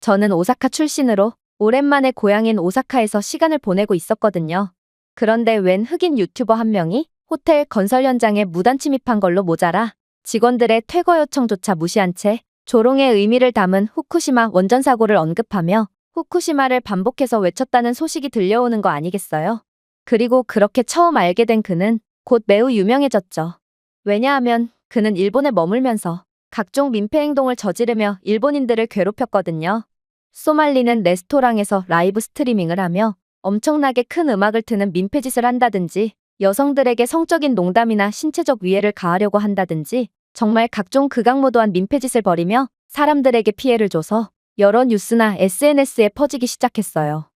저는 오사카 출신으로 오랜만에 고향인 오사카에서 시간을 보내고 있었거든요. 그런데 웬 흑인 유튜버 한 명이 호텔 건설 현장에 무단 침입한 걸로 모자라 직원들의 퇴거 요청조차 무시한 채 조롱의 의미를 담은 후쿠시마 원전 사고를 언급하며 후쿠시마를 반복해서 외쳤다는 소식이 들려오는 거 아니겠어요? 그리고 그렇게 처음 알게 된 그는 곧 매우 유명해졌죠. 왜냐하면 그는 일본에 머물면서 각종 민폐 행동을 저지르며 일본인들을 괴롭혔거든요. 소말리는 레스토랑에서 라이브 스트리밍을 하며 엄청나게 큰 음악을 트는 민폐짓을 한다든지, 여성들에게 성적인 농담이나 신체적 위해를 가하려고 한다든지, 정말 각종 극악무도한 민폐짓을 벌이며 사람들에게 피해를 줘서 여러 뉴스나 SNS에 퍼지기 시작했어요.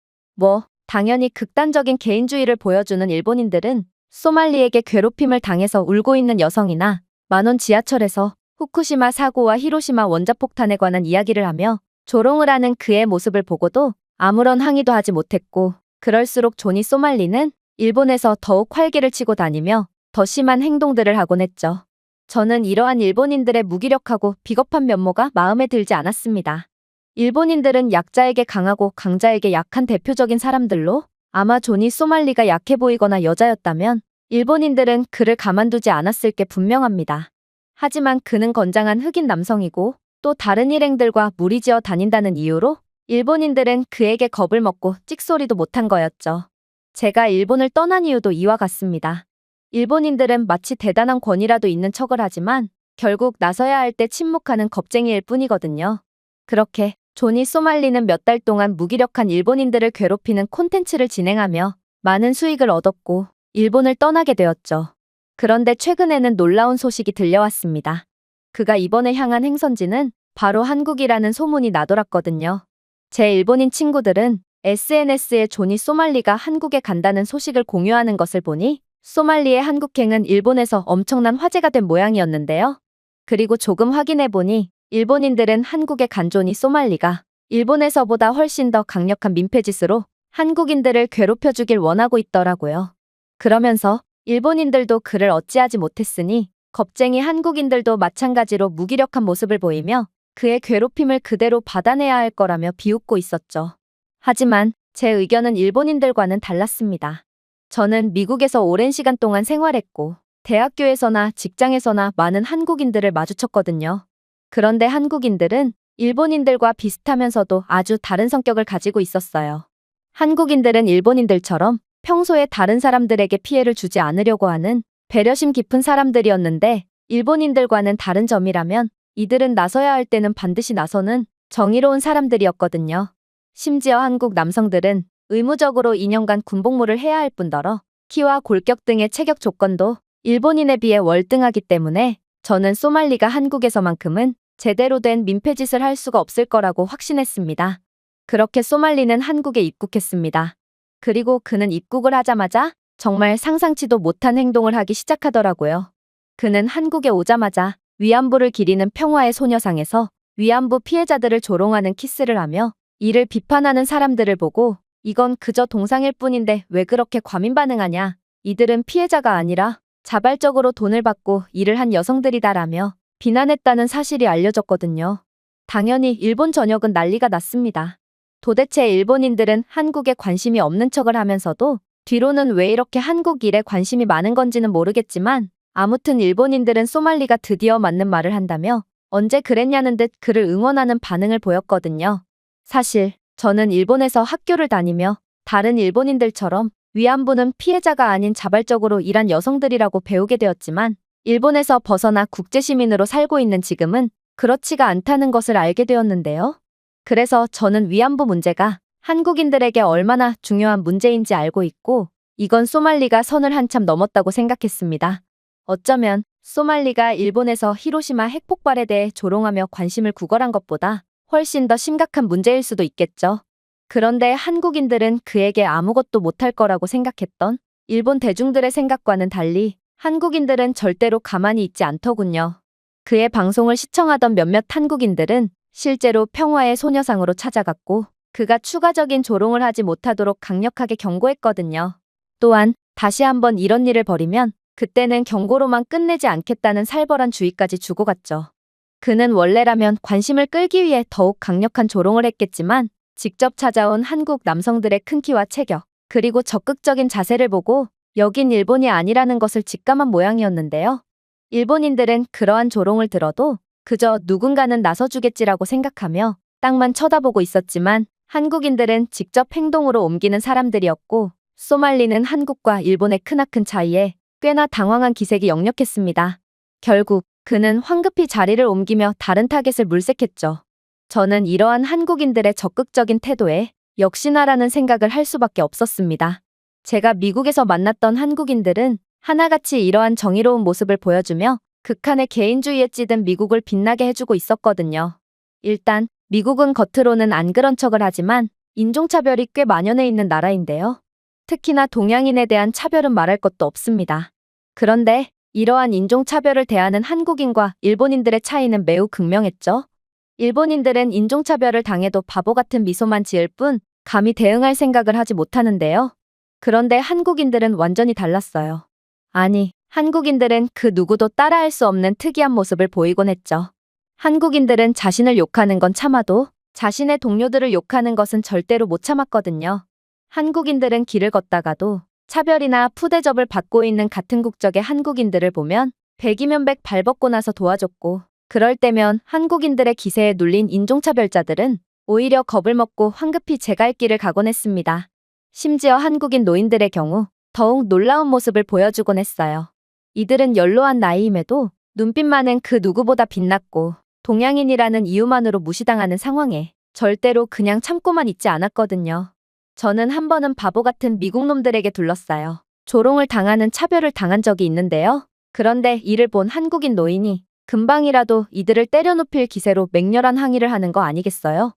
당연히 극단적인 개인주의를 보여주는 일본인들은 소말리에게 괴롭힘을 당해서 울고 있는 여성이나 만원 지하철에서 후쿠시마 사고와 히로시마 원자폭탄에 관한 이야기를 하며 조롱을 하는 그의 모습을 보고도 아무런 항의도 하지 못했고, 그럴수록 조니 소말리는 일본에서 더욱 활기를 치고 다니며 더 심한 행동들을 하곤 했죠. 저는 이러한 일본인들의 무기력하고 비겁한 면모가 마음에 들지 않았습니다. 일본인들은 약자에게 강하고 강자에게 약한 대표적인 사람들로, 아마 조니 소말리가 약해 보이거나 여자였다면 일본인들은 그를 가만두지 않았을 게 분명합니다. 하지만 그는 건장한 흑인 남성이고 또 다른 일행들과 무리지어 다닌다는 이유로 일본인들은 그에게 겁을 먹고 찍소리도 못한 거였죠. 제가 일본을 떠난 이유도 이와 같습니다. 일본인들은 마치 대단한 권위라도 있는 척을 하지만 결국 나서야 할 때 침묵하는 겁쟁이일 뿐이거든요. 그렇게 조니 소말리는 몇 달 동안 무기력한 일본인들을 괴롭히는 콘텐츠를 진행하며 많은 수익을 얻었고 일본을 떠나게 되었죠. 그런데 최근에는 놀라운 소식이 들려왔습니다. 그가 이번에 향한 행선지는 바로 한국이라는 소문이 나돌았거든요. 제 일본인 친구들은 SNS에 조니 소말리가 한국에 간다는 소식을 공유하는 것을 보니 소말리의 한국행은 일본에서 엄청난 화제가 된 모양이었는데요. 그리고 조금 확인해보니 일본인들은 한국에 간 조니 소말리가 일본에서보다 훨씬 더 강력한 민폐짓으로 한국인들을 괴롭혀주길 원하고 있더라고요. 그러면서 일본인들도 그를 어찌하지 못했으니 겁쟁이 한국인들도 마찬가지로 무기력한 모습을 보이며 그의 괴롭힘을 그대로 받아내야 할 거라며 비웃고 있었죠. 하지만 제 의견은 일본인들과는 달랐습니다. 저는 미국에서 오랜 시간 동안 생활했고 대학교에서나 직장에서나 많은 한국인들을 마주쳤거든요. 그런데 한국인들은 일본인들과 비슷하면서도 아주 다른 성격을 가지고 있었어요. 한국인들은 일본인들처럼 평소에 다른 사람들에게 피해를 주지 않으려고 하는 배려심 깊은 사람들이었는데, 일본인들과는 다른 점이라면 이들은 나서야 할 때는 반드시 나서는 정의로운 사람들이었거든요. 심지어 한국 남성들은 의무적으로 2년간 군복무를 해야 할 뿐더러 키와 골격 등의 체격 조건도 일본인에 비해 월등하기 때문에 저는 소말리가 한국에서만큼은 제대로 된 민폐짓을 할 수가 없을 거라고 확신했습니다. 그렇게 소말리는 한국에 입국했습니다. 그리고 그는 입국을 하자마자 정말 상상치도 못한 행동을 하기 시작하더라고요. 그는 한국에 오자마자 위안부를 기리는 평화의 소녀상에서 위안부 피해자들을 조롱하는 키스를 하며 이를 비판하는 사람들을 보고 이건 그저 동상일 뿐인데 왜 그렇게 과민 반응하냐. 이들은 피해자가 아니라 자발적으로 돈을 받고 일을 한 여성들이다라며 비난했다는 사실이 알려졌거든요. 당연히 일본 전역은 난리가 났습니다. 도대체 일본인들은 한국에 관심이 없는 척을 하면서도 뒤로는 왜 이렇게 한국 일에 관심이 많은 건지는 모르겠지만 아무튼 일본인들은 소말리가 드디어 맞는 말을 한다며 언제 그랬냐는 듯 그를 응원하는 반응을 보였거든요. 사실 저는 일본에서 학교를 다니며 다른 일본인들처럼 위안부는 피해자가 아닌 자발적으로 일한 여성들이라고 배우게 되었지만 일본에서 벗어나 국제시민으로 살고 있는 지금은 그렇지가 않다는 것을 알게 되었는데요. 그래서 저는 위안부 문제가 한국인들에게 얼마나 중요한 문제인지 알고 있고 이건 소말리가 선을 한참 넘었다고 생각했습니다. 어쩌면 소말리가 일본에서 히로시마 핵폭발에 대해 조롱하며 관심을 구걸한 것보다 훨씬 더 심각한 문제일 수도 있겠죠. 그런데 한국인들은 그에게 아무것도 못할 거라고 생각했던 일본 대중들의 생각과는 달리 한국인들은 절대로 가만히 있지 않더군요. 그의 방송을 시청하던 몇몇 한국인들은 실제로 평화의 소녀상으로 찾아갔고 그가 추가적인 조롱을 하지 못하도록 강력하게 경고했거든요. 또한 다시 한번 이런 일을 벌이면 그때는 경고로만 끝내지 않겠다는 살벌한 주의까지 주고갔죠. 그는 원래라면 관심을 끌기 위해 더욱 강력한 조롱을 했겠지만 직접 찾아온 한국 남성들의 큰 키와 체격, 그리고 적극적인 자세를 보고 여긴 일본이 아니라는 것을 직감한 모양이었는데요. 일본인들은 그러한 조롱을 들어도 그저 누군가는 나서주겠지라고 생각하며 땅만 쳐다보고 있었지만 한국인들은 직접 행동으로 옮기는 사람들이었고 소말리는 한국과 일본의 크나큰 차이에 꽤나 당황한 기색이 역력했습니다. 결국 그는 황급히 자리를 옮기며 다른 타겟을 물색했죠. 저는 이러한 한국인들의 적극적인 태도에 역시나라는 생각을 할 수밖에 없었습니다. 제가 미국에서 만났던 한국인들은 하나같이 이러한 정의로운 모습을 보여주며 극한의 개인주의에 찌든 미국을 빛나게 해주고 있었거든요. 일단 미국은 겉으로는 안 그런 척을 하지만 인종차별이 꽤 만연해 있는 나라인데요. 특히나 동양인에 대한 차별은 말할 것도 없습니다. 그런데 이러한 인종차별을 대하는 한국인과 일본인들의 차이는 매우 극명했죠. 일본인들은 인종차별을 당해도 바보 같은 미소만 지을 뿐 감히 대응할 생각을 하지 못하는데요. 그런데 한국인들은 완전히 달랐어요. 아니, 한국인들은 그 누구도 따라할 수 없는 특이한 모습을 보이곤 했죠. 한국인들은 자신을 욕하는 건 참아도 자신의 동료들을 욕하는 것은 절대로 못 참았거든요. 한국인들은 길을 걷다가도 차별이나 푸대접을 받고 있는 같은 국적의 한국인들을 보면 100이면 100 발벗고 나서 도와줬고 그럴 때면 한국인들의 기세에 눌린 인종차별자들은 오히려 겁을 먹고 황급히 제 갈 길을 가곤 했습니다. 심지어 한국인 노인들의 경우 더욱 놀라운 모습을 보여주곤 했어요. 이들은 연로한 나이임에도 눈빛만은 그 누구보다 빛났고 동양인이라는 이유만으로 무시당하는 상황에 절대로 그냥 참고만 있지 않았거든요. 저는 한 번은 바보 같은 미국 놈들에게 둘러싸여 조롱을 당하는 차별을 당한 적이 있는데요. 그런데 이를 본 한국인 노인이 금방이라도 이들을 때려눕힐 기세로 맹렬한 항의를 하는 거 아니겠어요?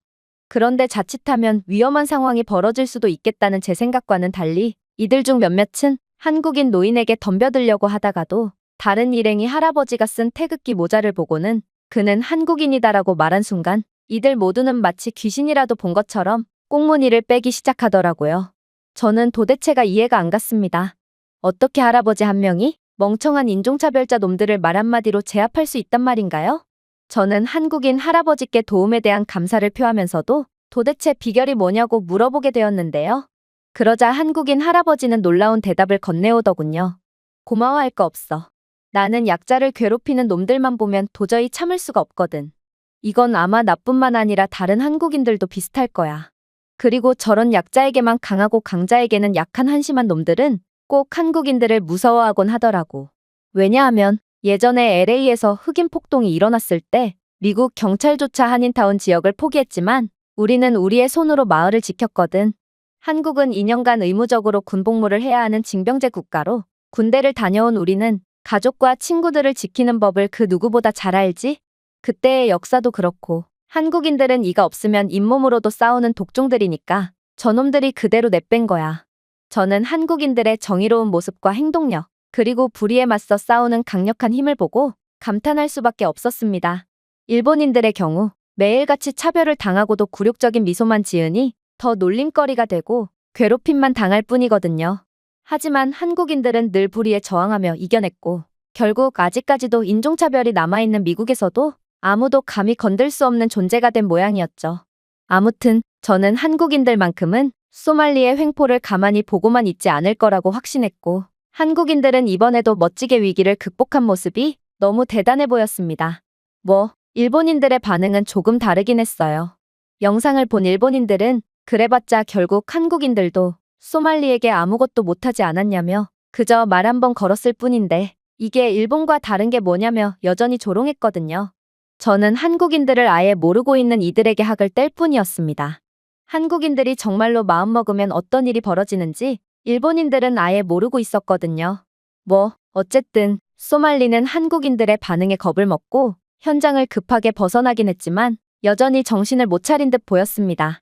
그런데 자칫하면 위험한 상황이 벌어질 수도 있겠다는 제 생각과는 달리 이들 중 몇몇은 한국인 노인에게 덤벼들려고 하다가도 다른 일행이 할아버지가 쓴 태극기 모자를 보고는 그는 한국인이다라고 말한 순간 이들 모두는 마치 귀신이라도 본 것처럼 꽁무니를 빼기 시작하더라고요. 저는 도대체가 이해가 안 갔습니다. 어떻게 할아버지 한 명이 멍청한 인종차별자 놈들을 말 한마디로 제압할 수 있단 말인가요? 저는 한국인 할아버지께 도움에 대한 감사를 표하면서도 도대체 비결이 뭐냐고 물어보게 되었는데요. 그러자 한국인 할아버지는 놀라운 대답을 건네오더군요. 고마워할 거 없어. 나는 약자를 괴롭히는 놈들만 보면 도저히 참을 수가 없거든. 이건 아마 나뿐만 아니라 다른 한국인들도 비슷할 거야. 그리고 저런 약자에게만 강하고 강자에게는 약한 한심한 놈들은 꼭 한국인들을 무서워하곤 하더라고. 왜냐하면 예전에 LA에서 흑인 폭동이 일어났을 때 미국 경찰조차 한인타운 지역을 포기했지만 우리는 우리의 손으로 마을을 지켰거든. 한국은 2년간 의무적으로 군복무를 해야 하는 징병제 국가로 군대를 다녀온 우리는 가족과 친구들을 지키는 법을 그 누구보다 잘 알지? 그때의 역사도 그렇고 한국인들은 이가 없으면 잇몸으로도 싸우는 독종들이니까 저놈들이 그대로 내뺀 거야. 저는 한국인들의 정의로운 모습과 행동력, 그리고 불의에 맞서 싸우는 강력한 힘을 보고 감탄할 수밖에 없었습니다. 일본인들의 경우 매일같이 차별을 당하고도 굴욕적인 미소만 지으니 더 놀림거리가 되고 괴롭힘만 당할 뿐이거든요. 하지만 한국인들은 늘 불의에 저항하며 이겨냈고 결국 아직까지도 인종차별이 남아있는 미국에서도 아무도 감히 건들 수 없는 존재가 된 모양이었죠. 아무튼 저는 한국인들만큼은 소말리의 횡포를 가만히 보고만 있지 않을 거라고 확신했고 한국인들은 이번에도 멋지게 위기를 극복한 모습이 너무 대단해 보였습니다. 일본인들의 반응은 조금 다르긴 했어요. 영상을 본 일본인들은 그래봤자 결국 한국인들도 소말리에게 아무것도 못하지 않았냐며 그저 말 한 번 걸었을 뿐인데 이게 일본과 다른 게 뭐냐며 여전히 조롱했거든요. 저는 한국인들을 아예 모르고 있는 이들에게 학을 뗄 뿐이었습니다. 한국인들이 정말로 마음먹으면 어떤 일이 벌어지는지 일본인들은 아예 모르고 있었거든요. 어쨌든 소말리는 한국인들의 반응에 겁을 먹고 현장을 급하게 벗어나긴 했지만 여전히 정신을 못 차린 듯 보였습니다.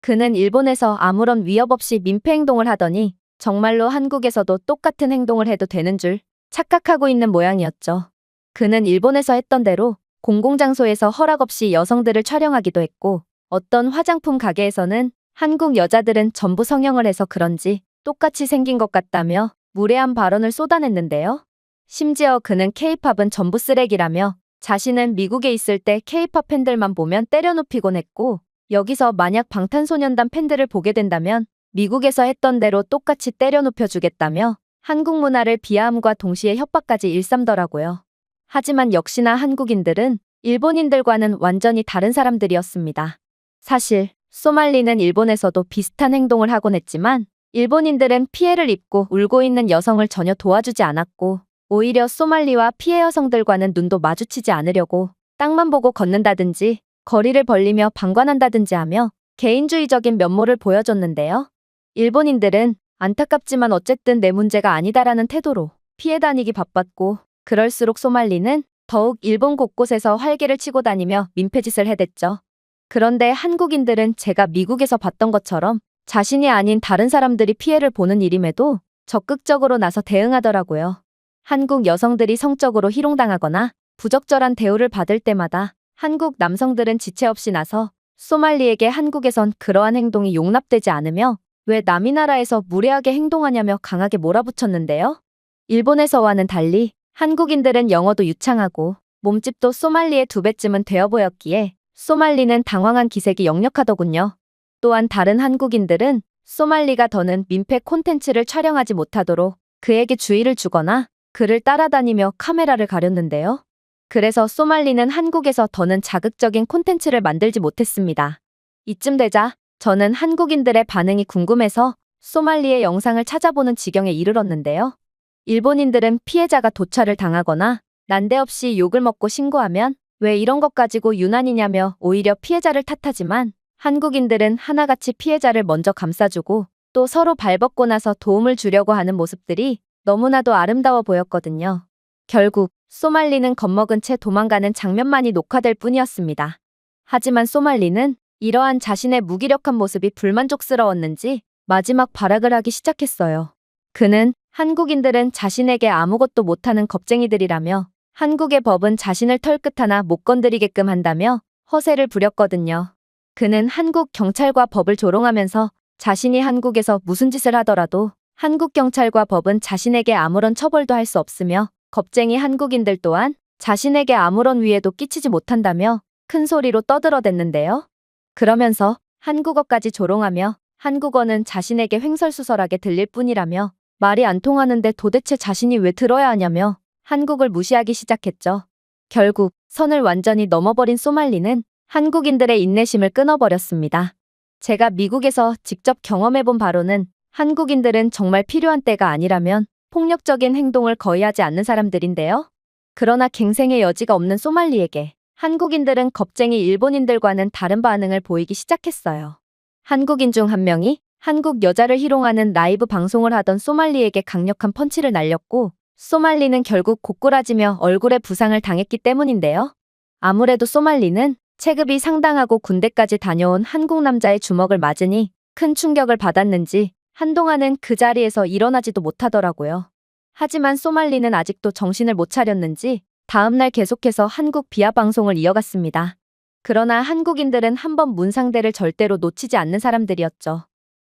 그는 일본에서 아무런 위협 없이 민폐 행동을 하더니 정말로 한국에서도 똑같은 행동을 해도 되는 줄 착각하고 있는 모양이었죠. 그는 일본에서 했던 대로 공공장소에서 허락 없이 여성들을 촬영하기도 했고 어떤 화장품 가게에서는 한국 여자들은 전부 성형을 해서 그런지 똑같이 생긴 것 같다며 무례한 발언을 쏟아냈는데요. 심지어 그는 K-팝은 전부 쓰레기라며 자신은 미국에 있을 때 K-팝 팬들만 보면 때려눕히곤 했고 여기서 만약 방탄소년단 팬들을 보게 된다면 미국에서 했던 대로 똑같이 때려눕혀주겠다며 한국 문화를 비하함과 동시에 협박까지 일삼더라고요. 하지만 역시나 한국인들은 일본인들과는 완전히 다른 사람들이었습니다. 사실 소말리는 일본에서도 비슷한 행동을 하곤 했지만 일본인들은 피해를 입고 울고 있는 여성을 전혀 도와주지 않았고 오히려 소말리와 피해 여성들과는 눈도 마주치지 않으려고 땅만 보고 걷는다든지 거리를 벌리며 방관한다든지 하며 개인주의적인 면모를 보여줬는데요. 일본인들은 안타깝지만 어쨌든 내 문제가 아니다라는 태도로 피해 다니기 바빴고 그럴수록 소말리는 더욱 일본 곳곳에서 활개를 치고 다니며 민폐짓을 해댔죠. 그런데 한국인들은 제가 미국에서 봤던 것처럼 자신이 아닌 다른 사람들이 피해를 보는 일임에도 적극적으로 나서 대응하더라고요. 한국 여성들이 성적으로 희롱당하거나 부적절한 대우를 받을 때마다 한국 남성들은 지체 없이 나서 소말리에게 한국에선 그러한 행동이 용납되지 않으며 왜 남이 나라에서 무례하게 행동하냐며 강하게 몰아붙였는데요. 일본에서와는 달리 한국인들은 영어도 유창하고 몸집도 소말리의 2배쯤은 되어 보였기에 소말리는 당황한 기색이 역력하더군요. 또한 다른 한국인들은 소말리가 더는 민폐 콘텐츠를 촬영하지 못하도록 그에게 주의를 주거나 그를 따라다니며 카메라를 가렸는데요. 그래서 소말리는 한국에서 더는 자극적인 콘텐츠를 만들지 못했습니다. 이쯤 되자 저는 한국인들의 반응이 궁금해서 소말리의 영상을 찾아보는 지경에 이르렀는데요. 일본인들은 피해자가 도찰을 당하거나 난데없이 욕을 먹고 신고하면 왜 이런 것 가지고 유난이냐며 오히려 피해자를 탓하지만 한국인들은 하나같이 피해자를 먼저 감싸주고 또 서로 발벗고 나서 도움을 주려고 하는 모습들이 너무나도 아름다워 보였거든요. 결국 소말리는 겁먹은 채 도망가는 장면만이 녹화될 뿐이었습니다. 하지만 소말리는 이러한 자신의 무기력한 모습이 불만족스러웠는지 마지막 발악을 하기 시작했어요. 그는 한국인들은 자신에게 아무것도 못하는 겁쟁이들이라며 한국의 법은 자신을 털끝 하나 못 건드리게끔 한다며 허세를 부렸거든요. 그는 한국 경찰과 법을 조롱하면서 자신이 한국에서 무슨 짓을 하더라도 한국 경찰과 법은 자신에게 아무런 처벌도 할 수 없으며 겁쟁이 한국인들 또한 자신에게 아무런 위해도 끼치지 못한다며 큰 소리로 떠들어댔는데요. 그러면서 한국어까지 조롱하며 한국어는 자신에게 횡설수설하게 들릴 뿐이라며 말이 안 통하는데 도대체 자신이 왜 들어야 하냐며 한국을 무시하기 시작했죠. 결국 선을 완전히 넘어버린 소말리는 한국인들의 인내심을 끊어버렸습니다. 제가 미국에서 직접 경험해본 바로는 한국인들은 정말 필요한 때가 아니라면 폭력적인 행동을 거의 하지 않는 사람들인데요. 그러나 갱생의 여지가 없는 소말리에게 한국인들은 겁쟁이 일본인들과는 다른 반응을 보이기 시작했어요. 한국인 중 한 명이 한국 여자를 희롱하는 라이브 방송을 하던 소말리에게 강력한 펀치를 날렸고 소말리는 결국 고꾸라지며 얼굴에 부상을 당했기 때문인데요. 아무래도 소말리는 체급이 상당하고 군대까지 다녀온 한국 남자의 주먹을 맞으니 큰 충격을 받았는지 한동안은 그 자리에서 일어나지도 못하더라고요. 하지만 소말리는 아직도 정신을 못 차렸는지 다음날 계속해서 한국 비하 방송을 이어갔습니다. 그러나 한국인들은 한번 문 상대를 절대로 놓치지 않는 사람들이었죠.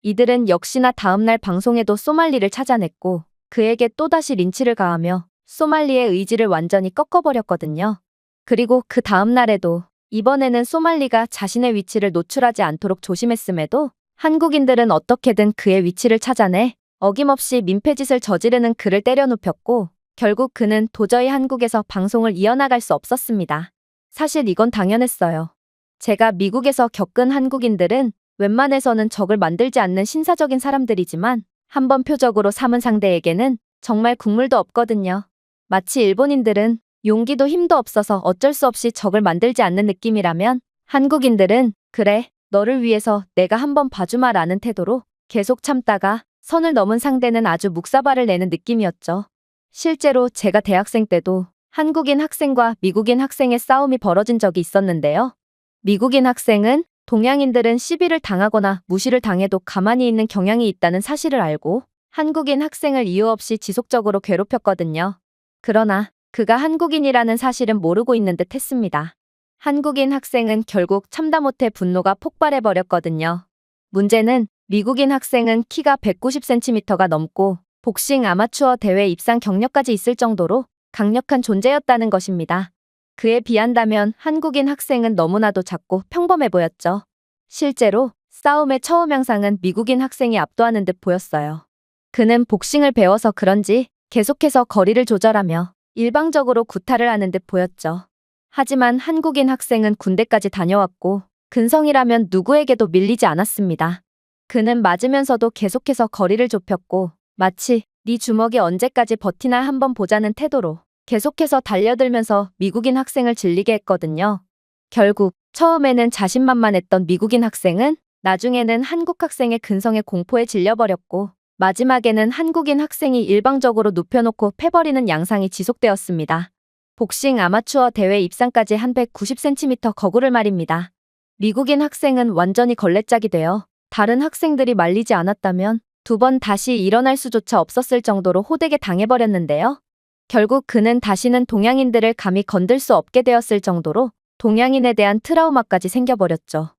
이들은 역시나 다음날 방송에도 소말리를 찾아냈고 그에게 또다시 린치를 가하며 소말리의 의지를 완전히 꺾어버렸거든요. 그리고 그 다음날에도 이번에는 소말리가 자신의 위치를 노출하지 않도록 조심했음에도 한국인들은 어떻게든 그의 위치를 찾아내 어김없이 민폐짓을 저지르는 그를 때려눕혔고 결국 그는 도저히 한국에서 방송을 이어나갈 수 없었습니다. 사실 이건 당연했어요. 제가 미국에서 겪은 한국인들은 웬만해서는 적을 만들지 않는 신사적인 사람들이지만 한번 표적으로 삼은 상대에게는 정말 국물도 없거든요. 마치 일본인들은 용기도 힘도 없어서 어쩔 수 없이 적을 만들지 않는 느낌이라면 한국인들은 그래, 너를 위해서 내가 한번 봐주마라는 태도로 계속 참다가 선을 넘은 상대는 아주 묵사발을 내는 느낌이었죠. 실제로 제가 대학생 때도 한국인 학생과 미국인 학생의 싸움이 벌어진 적이 있었는데요. 미국인 학생은 동양인들은 시비를 당하거나 무시를 당해도 가만히 있는 경향이 있다는 사실을 알고 한국인 학생을 이유 없이 지속적으로 괴롭혔거든요. 그러나 그가 한국인이라는 사실은 모르고 있는 듯 했습니다. 한국인 학생은 결국 참다 못해 분노가 폭발해버렸거든요. 문제는 미국인 학생은 키가 190cm가 넘고 복싱 아마추어 대회 입상 경력까지 있을 정도로 강력한 존재였다는 것입니다. 그에 비한다면 한국인 학생은 너무나도 작고 평범해 보였죠. 실제로 싸움의 처음 양상은 미국인 학생이 압도하는 듯 보였어요. 그는 복싱을 배워서 그런지 계속해서 거리를 조절하며 일방적으로 구타를 하는 듯 보였죠. 하지만 한국인 학생은 군대까지 다녀왔고 근성이라면 누구에게도 밀리지 않았습니다. 그는 맞으면서도 계속해서 거리를 좁혔고 마치 네 주먹이 언제까지 버티나 한번 보자는 태도로 계속해서 달려들면서 미국인 학생을 질리게 했거든요. 결국 처음에는 자신만만했던 미국인 학생은 나중에는 한국 학생의 근성에 공포에 질려버렸고 마지막에는 한국인 학생이 일방적으로 눕혀놓고 패버리는 양상이 지속되었습니다. 복싱 아마추어 대회 입상까지 한 190cm 거구를 말입니다. 미국인 학생은 완전히 걸레짝이 되어 다른 학생들이 말리지 않았다면 두 번 다시 일어날 수조차 없었을 정도로 호되게 당해버렸는데요. 결국 그는 다시는 동양인들을 감히 건들 수 없게 되었을 정도로 동양인에 대한 트라우마까지 생겨버렸죠.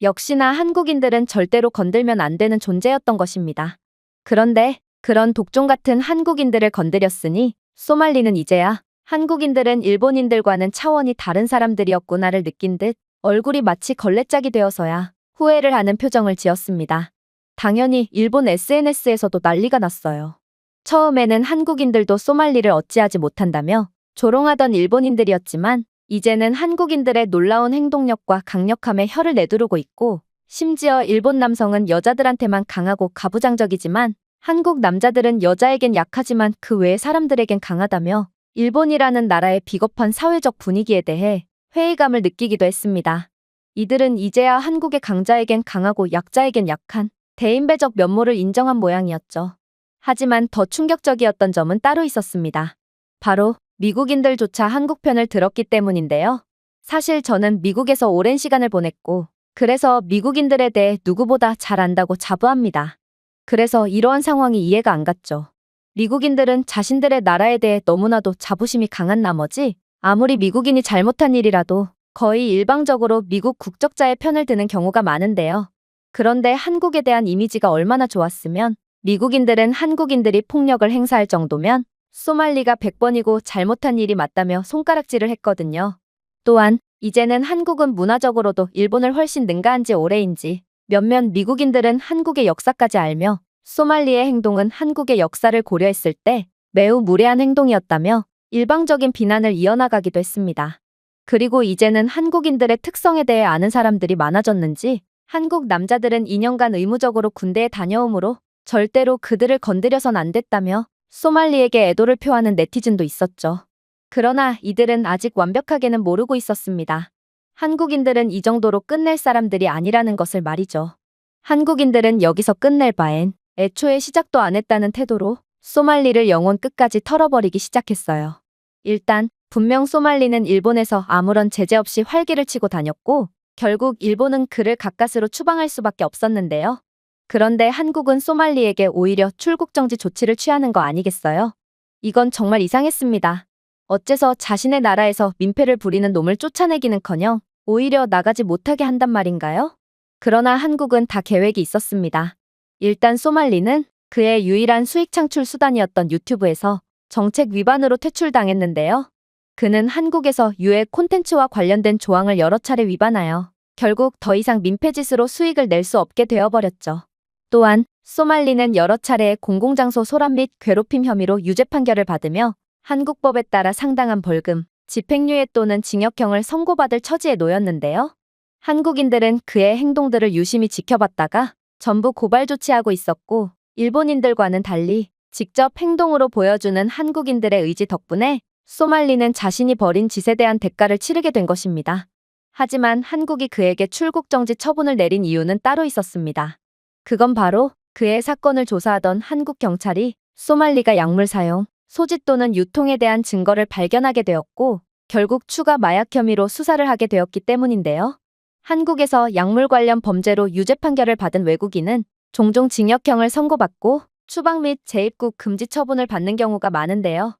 역시나 한국인들은 절대로 건들면 안 되는 존재였던 것입니다. 그런데 그런 독종 같은 한국인들을 건드렸으니 소말리는 이제야 한국인들은 일본인들과는 차원이 다른 사람들이었구나를 느낀 듯 얼굴이 마치 걸레짝이 되어서야 후회를 하는 표정을 지었습니다. 당연히 일본 SNS에서도 난리가 났어요. 처음에는 한국인들도 소말리를 어찌하지 못한다며 조롱하던 일본인들이었지만 이제는 한국인들의 놀라운 행동력과 강력함에 혀를 내두르고 있고 심지어 일본 남성은 여자들한테만 강하고 가부장적이지만 한국 남자들은 여자에겐 약하지만 그 외의 사람들에겐 강하다며 일본이라는 나라의 비겁한 사회적 분위기에 대해 회의감을 느끼기도 했습니다. 이들은 이제야 한국의 강자에겐 강하고 약자에겐 약한 대인배적 면모를 인정한 모양이었죠. 하지만 더 충격적이었던 점은 따로 있었습니다. 바로 미국인들조차 한국 편을 들었기 때문인데요. 사실 저는 미국에서 오랜 시간을 보냈고 그래서 미국인들에 대해 누구보다 잘 안다고 자부합니다. 그래서 이러한 상황이 이해가 안 갔죠. 미국인들은 자신들의 나라에 대해 너무나도 자부심이 강한 나머지 아무리 미국인이 잘못한 일이라도 거의 일방적으로 미국 국적자의 편을 드는 경우가 많은데요. 그런데 한국에 대한 이미지가 얼마나 좋았으면 미국인들은 한국인들이 폭력을 행사할 정도면 소말리가 100번이고 잘못한 일이 맞다며 손가락질을 했거든요. 또한 이제는 한국은 문화적으로도 일본을 훨씬 능가한 지 오래인지 몇몇 미국인들은 한국의 역사까지 알며 소말리의 행동은 한국의 역사를 고려했을 때 매우 무례한 행동이었다며 일방적인 비난을 이어나가기도 했습니다. 그리고 이제는 한국인들의 특성에 대해 아는 사람들이 많아졌는지 한국 남자들은 2년간 의무적으로 군대에 다녀오므로 절대로 그들을 건드려선 안 됐다며 소말리에게 애도를 표하는 네티즌도 있었죠. 그러나 이들은 아직 완벽하게는 모르고 있었습니다. 한국인들은 이 정도로 끝낼 사람들이 아니라는 것을 말이죠. 한국인들은 여기서 끝낼 바엔 애초에 시작도 안 했다는 태도로 소말리를 영혼 끝까지 털어버리기 시작했어요. 일단 분명 소말리는 일본에서 아무런 제재 없이 활기를 치고 다녔고 결국 일본은 그를 가까스로 추방할 수밖에 없었는데요. 그런데 한국은 소말리에게 오히려 출국 정지 조치를 취하는 거 아니겠어요? 이건 정말 이상했습니다. 어째서 자신의 나라에서 민폐를 부리는 놈을 쫓아내기는커녕 오히려 나가지 못하게 한단 말인가요? 그러나 한국은 다 계획이 있었습니다. 일단 소말리는 그의 유일한 수익 창출 수단이었던 유튜브에서 정책 위반으로 퇴출당했는데요. 그는 한국에서 유해 콘텐츠와 관련된 조항을 여러 차례 위반하여 결국 더 이상 민폐짓으로 수익을 낼 수 없게 되어버렸죠. 또한 소말리는 여러 차례의 공공장소 소란 및 괴롭힘 혐의로 유죄 판결을 받으며 한국법에 따라 상당한 벌금, 집행유예 또는 징역형을 선고받을 처지에 놓였는데요. 한국인들은 그의 행동들을 유심히 지켜봤다가 전부 고발 조치하고 있었고, 일본인들과는 달리 직접 행동으로 보여주는 한국인들의 의지 덕분에 소말리는 자신이 벌인 짓에 대한 대가를 치르게 된 것입니다. 하지만 한국이 그에게 출국 정지 처분을 내린 이유는 따로 있었습니다. 그건 바로 그의 사건을 조사하던 한국 경찰이 소말리가 약물 사용, 소지 또는 유통에 대한 증거를 발견하게 되었고, 결국 추가 마약 혐의로 수사를 하게 되었기 때문인데요. 한국에서 약물 관련 범죄로 유죄 판결을 받은 외국인은 종종 징역형을 선고받고 추방 및 재입국 금지 처분을 받는 경우가 많은데요.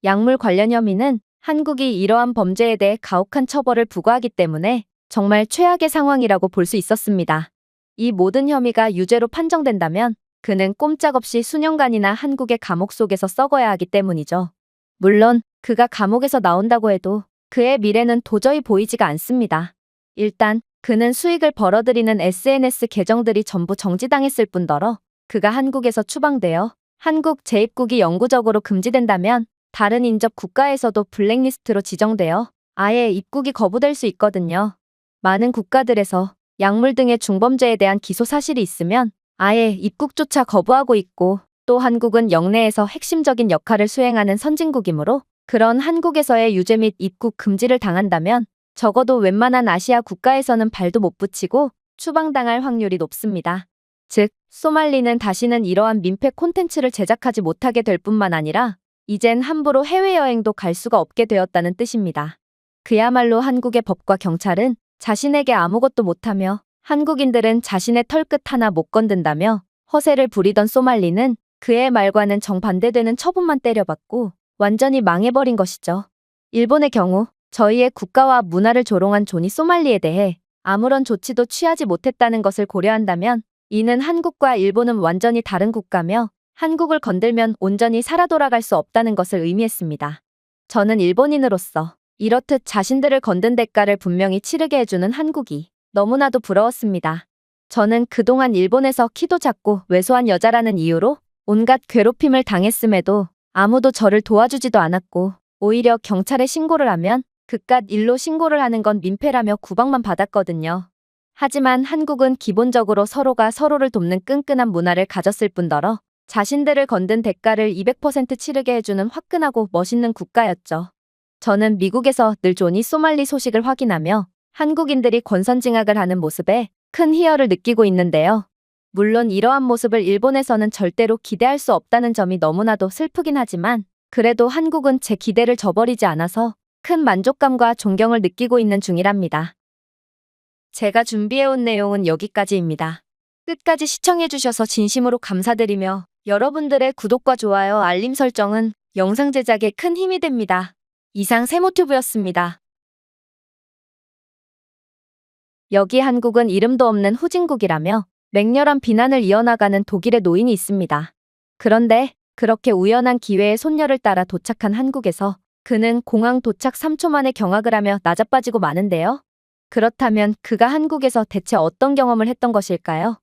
약물 관련 혐의는 한국이 이러한 범죄에 대해 가혹한 처벌을 부과하기 때문에 정말 최악의 상황이라고 볼 수 있었습니다. 이 모든 혐의가 유죄로 판정된다면 그는 꼼짝없이 수년간이나 한국의 감옥 속에서 썩어야 하기 때문이죠. 물론 그가 감옥에서 나온다고 해도 그의 미래는 도저히 보이지가 않습니다. 일단 그는 수익을 벌어들이는 SNS 계정들이 전부 정지당했을 뿐더러 그가 한국에서 추방되어 한국 재입국이 영구적으로 금지된다면 다른 인접 국가에서도 블랙리스트로 지정되어 아예 입국이 거부될 수 있거든요. 많은 국가들에서 약물 등의 중범죄에 대한 기소 사실이 있으면 아예 입국조차 거부하고 있고, 또 한국은 영내에서 핵심적인 역할을 수행하는 선진국이므로 그런 한국에서의 유죄 및 입국 금지를 당한다면 적어도 웬만한 아시아 국가에서는 발도 못 붙이고 추방당할 확률이 높습니다. 즉, 소말리는 다시는 이러한 민폐 콘텐츠를 제작하지 못하게 될 뿐만 아니라 이젠 함부로 해외여행도 갈 수가 없게 되었다는 뜻입니다. 그야말로 한국의 법과 경찰은 자신에게 아무것도 못하며 한국인들은 자신의 털끝 하나 못 건든다며 허세를 부리던 소말리는 그의 말과는 정반대되는 처분만 때려받고 완전히 망해버린 것이죠. 일본의 경우 저희의 국가와 문화를 조롱한 존이 소말리에 대해 아무런 조치도 취하지 못했다는 것을 고려한다면 이는 한국과 일본은 완전히 다른 국가며 한국을 건들면 온전히 살아 돌아갈 수 없다는 것을 의미했습니다. 저는 일본인으로서 이렇듯 자신들을 건든 대가를 분명히 치르게 해주는 한국이 너무나도 부러웠습니다. 저는 그동안 일본에서 키도 작고 왜소한 여자라는 이유로 온갖 괴롭힘을 당했음에도 아무도 저를 도와주지도 않았고, 오히려 경찰에 신고를 하면 그깟 일로 신고를 하는 건 민폐라며 구박만 받았거든요. 하지만 한국은 기본적으로 서로가 서로를 돕는 끈끈한 문화를 가졌을 뿐더러 자신들을 건든 대가를 200% 치르게 해주는 화끈하고 멋있는 국가였죠. 저는 미국에서 늘 존이 소말리 소식을 확인하며 한국인들이 권선징악을 하는 모습에 큰 희열을 느끼고 있는데요. 물론 이러한 모습을 일본에서는 절대로 기대할 수 없다는 점이 너무나도 슬프긴 하지만 그래도 한국은 제 기대를 저버리지 않아서 큰 만족감과 존경을 느끼고 있는 중이랍니다. 제가 준비해온 내용은 여기까지입니다. 끝까지 시청해주셔서 진심으로 감사드리며 여러분들의 구독과 좋아요, 알림 설정은 영상 제작에 큰 힘이 됩니다. 이상 세모튜브였습니다. 여기 한국은 이름도 없는 후진국이라며 맹렬한 비난을 이어나가는 독일의 노인이 있습니다. 그런데 그렇게 우연한 기회에 손녀를 따라 도착한 한국에서 그는 공항 도착 3초 만에 경악을 하며 나자빠지고 마는데요. 그렇다면 그가 한국에서 대체 어떤 경험을 했던 것일까요?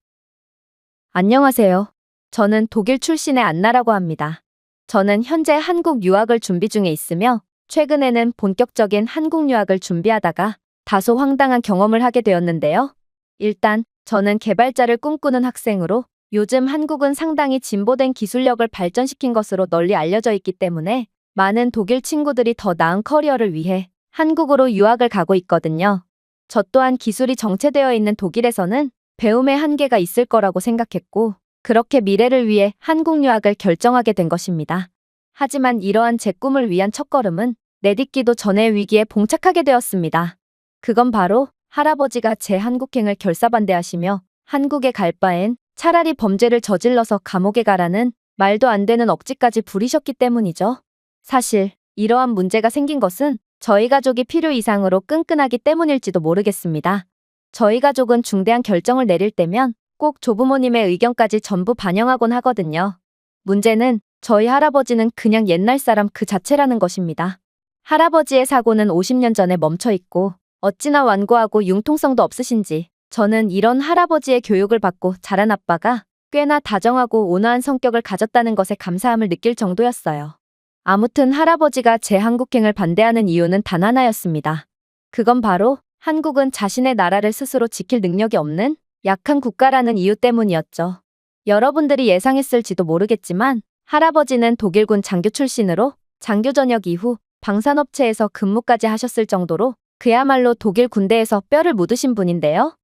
안녕하세요. 저는 독일 출신의 안나라고 합니다. 저는 현재 한국 유학을 준비 중에 있으며 최근에는 본격적인 한국 유학을 준비하다가 다소 황당한 경험을 하게 되었는데요. 일단 저는 개발자를 꿈꾸는 학생으로 요즘 한국은 상당히 진보된 기술력을 발전시킨 것으로 널리 알려져 있기 때문에 많은 독일 친구들이 더 나은 커리어를 위해 한국으로 유학을 가고 있거든요. 저 또한 기술이 정체되어 있는 독일에서는 배움의 한계가 있을 거라고 생각했고 그렇게 미래를 위해 한국 유학을 결정하게 된 것입니다. 하지만 이러한 제 꿈을 위한 첫걸음은 내딛기도 전의 위기에 봉착하게 되었습니다. 그건 바로 할아버지가 제 한국행을 결사반대하시며 한국에 갈 바엔 차라리 범죄를 저질러서 감옥에 가라는 말도 안 되는 억지까지 부리셨기 때문이죠. 사실 이러한 문제가 생긴 것은 저희 가족이 필요 이상으로 끈끈하기 때문일지도 모르겠습니다. 저희 가족은 중대한 결정을 내릴 때면 꼭 조부모님의 의견까지 전부 반영하곤 하거든요. 문제는 저희 할아버지는 그냥 옛날 사람 그 자체라는 것입니다. 할아버지의 사고는 50년 전에 멈춰 있고 어찌나 완고하고 융통성도 없으신지 저는 이런 할아버지의 교육을 받고 자란 아빠가 꽤나 다정하고 온화한 성격을 가졌다는 것에 감사함을 느낄 정도였어요. 아무튼 할아버지가 제 한국행을 반대하는 이유는 단 하나였습니다. 그건 바로 한국은 자신의 나라를 스스로 지킬 능력이 없는 약한 국가라는 이유 때문이었죠. 여러분들이 예상했을지도 모르겠지만 할아버지는 독일군 장교 출신으로 장교 전역 이후 방산업체에서 근무까지 하셨을 정도로 그야말로 독일 군대에서 뼈를 묻으신 분인데요.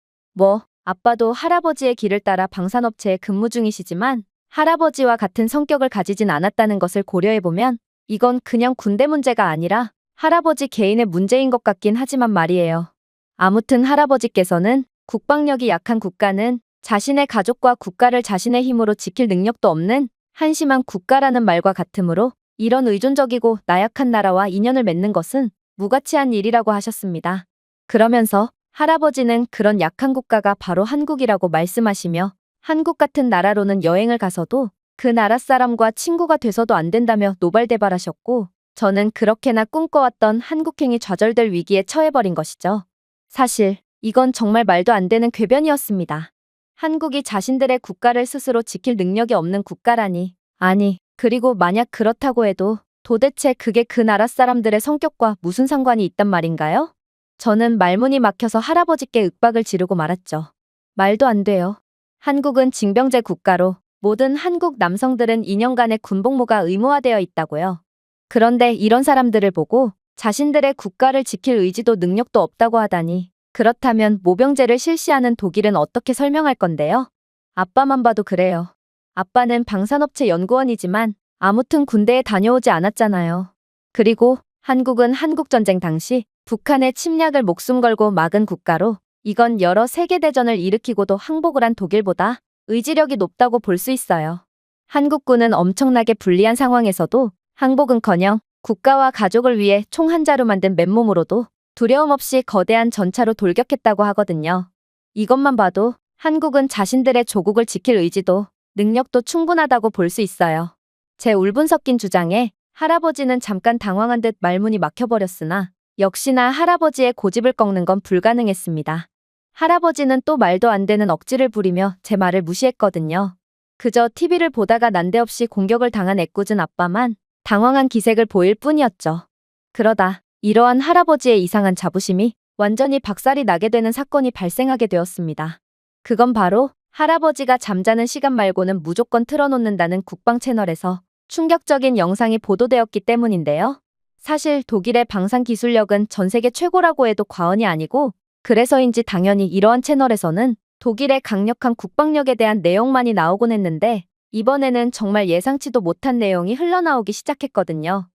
아빠도 할아버지의 길을 따라 방산업체에 근무 중이시지만 할아버지와 같은 성격을 가지진 않았다는 것을 고려해보면 이건 그냥 군대 문제가 아니라 할아버지 개인의 문제인 것 같긴 하지만 말이에요. 아무튼 할아버지께서는 국방력이 약한 국가는 자신의 가족과 국가를 자신의 힘으로 지킬 능력도 없는 한심한 국가라는 말과 같으므로 이런 의존적이고 나약한 나라와 인연을 맺는 것은 무가치한 일이라고 하셨습니다. 그러면서 할아버지는 그런 약한 국가가 바로 한국이라고 말씀하시며 한국 같은 나라로는 여행을 가서도 그 나라 사람과 친구가 돼서도 안 된다며 노발대발하셨고 저는 그렇게나 꿈꿔왔던 한국행이 좌절될 위기에 처해버린 것이죠. 사실 이건 정말 말도 안 되는 궤변이었습니다. 한국이 자신들의 국가를 스스로 지킬 능력이 없는 국가라니. 아니, 그리고 만약 그렇다고 해도 도대체 그게 그 나라 사람들의 성격과 무슨 상관이 있단 말인가요? 저는 말문이 막혀서 할아버지께 윽박을 지르고 말았죠. 말도 안 돼요. 한국은 징병제 국가로 모든 한국 남성들은 2년간의 군복무가 의무화되어 있다고요. 그런데 이런 사람들을 보고 자신들의 국가를 지킬 의지도 능력도 없다고 하다니 그렇다면 모병제를 실시하는 독일은 어떻게 설명할 건데요? 아빠만 봐도 그래요. 아빠는 방산업체 연구원이지만 아무튼 군대에 다녀오지 않았잖아요. 그리고 한국은 한국전쟁 당시 북한의 침략을 목숨 걸고 막은 국가로 이건 여러 세계대전을 일으키고도 항복을 한 독일보다 의지력이 높다고 볼 수 있어요. 한국군은 엄청나게 불리한 상황에서도 항복은커녕 국가와 가족을 위해 총 한 자루 만든 맨몸으로도 두려움 없이 거대한 전차로 돌격했다고 하거든요. 이것만 봐도 한국은 자신들의 조국을 지킬 의지도 능력도 충분하다고 볼 수 있어요. 제 울분 섞인 주장에 할아버지는 잠깐 당황한 듯 말문이 막혀버렸으나 역시나 할아버지의 고집을 꺾는 건 불가능했습니다. 할아버지는 또 말도 안 되는 억지를 부리며 제 말을 무시했거든요. 그저 TV를 보다가 난데없이 공격을 당한 애꿎은 아빠만 당황한 기색을 보일 뿐이었죠. 그러다 이러한 할아버지의 이상한 자부심이 완전히 박살이 나게 되는 사건이 발생하게 되었습니다. 그건 바로 할아버지가 잠자는 시간 말고는 무조건 틀어놓는다는 국방 채널에서 충격적인 영상이 보도되었기 때문인데요. 사실 독일의 방산 기술력은 전 세계 최고라고 해도 과언이 아니고 그래서인지 당연히 이러한 채널에서는 독일의 강력한 국방력에 대한 내용만이 나오곤 했는데 이번에는 정말 예상치도 못한 내용이 흘러나오기 시작했거든요.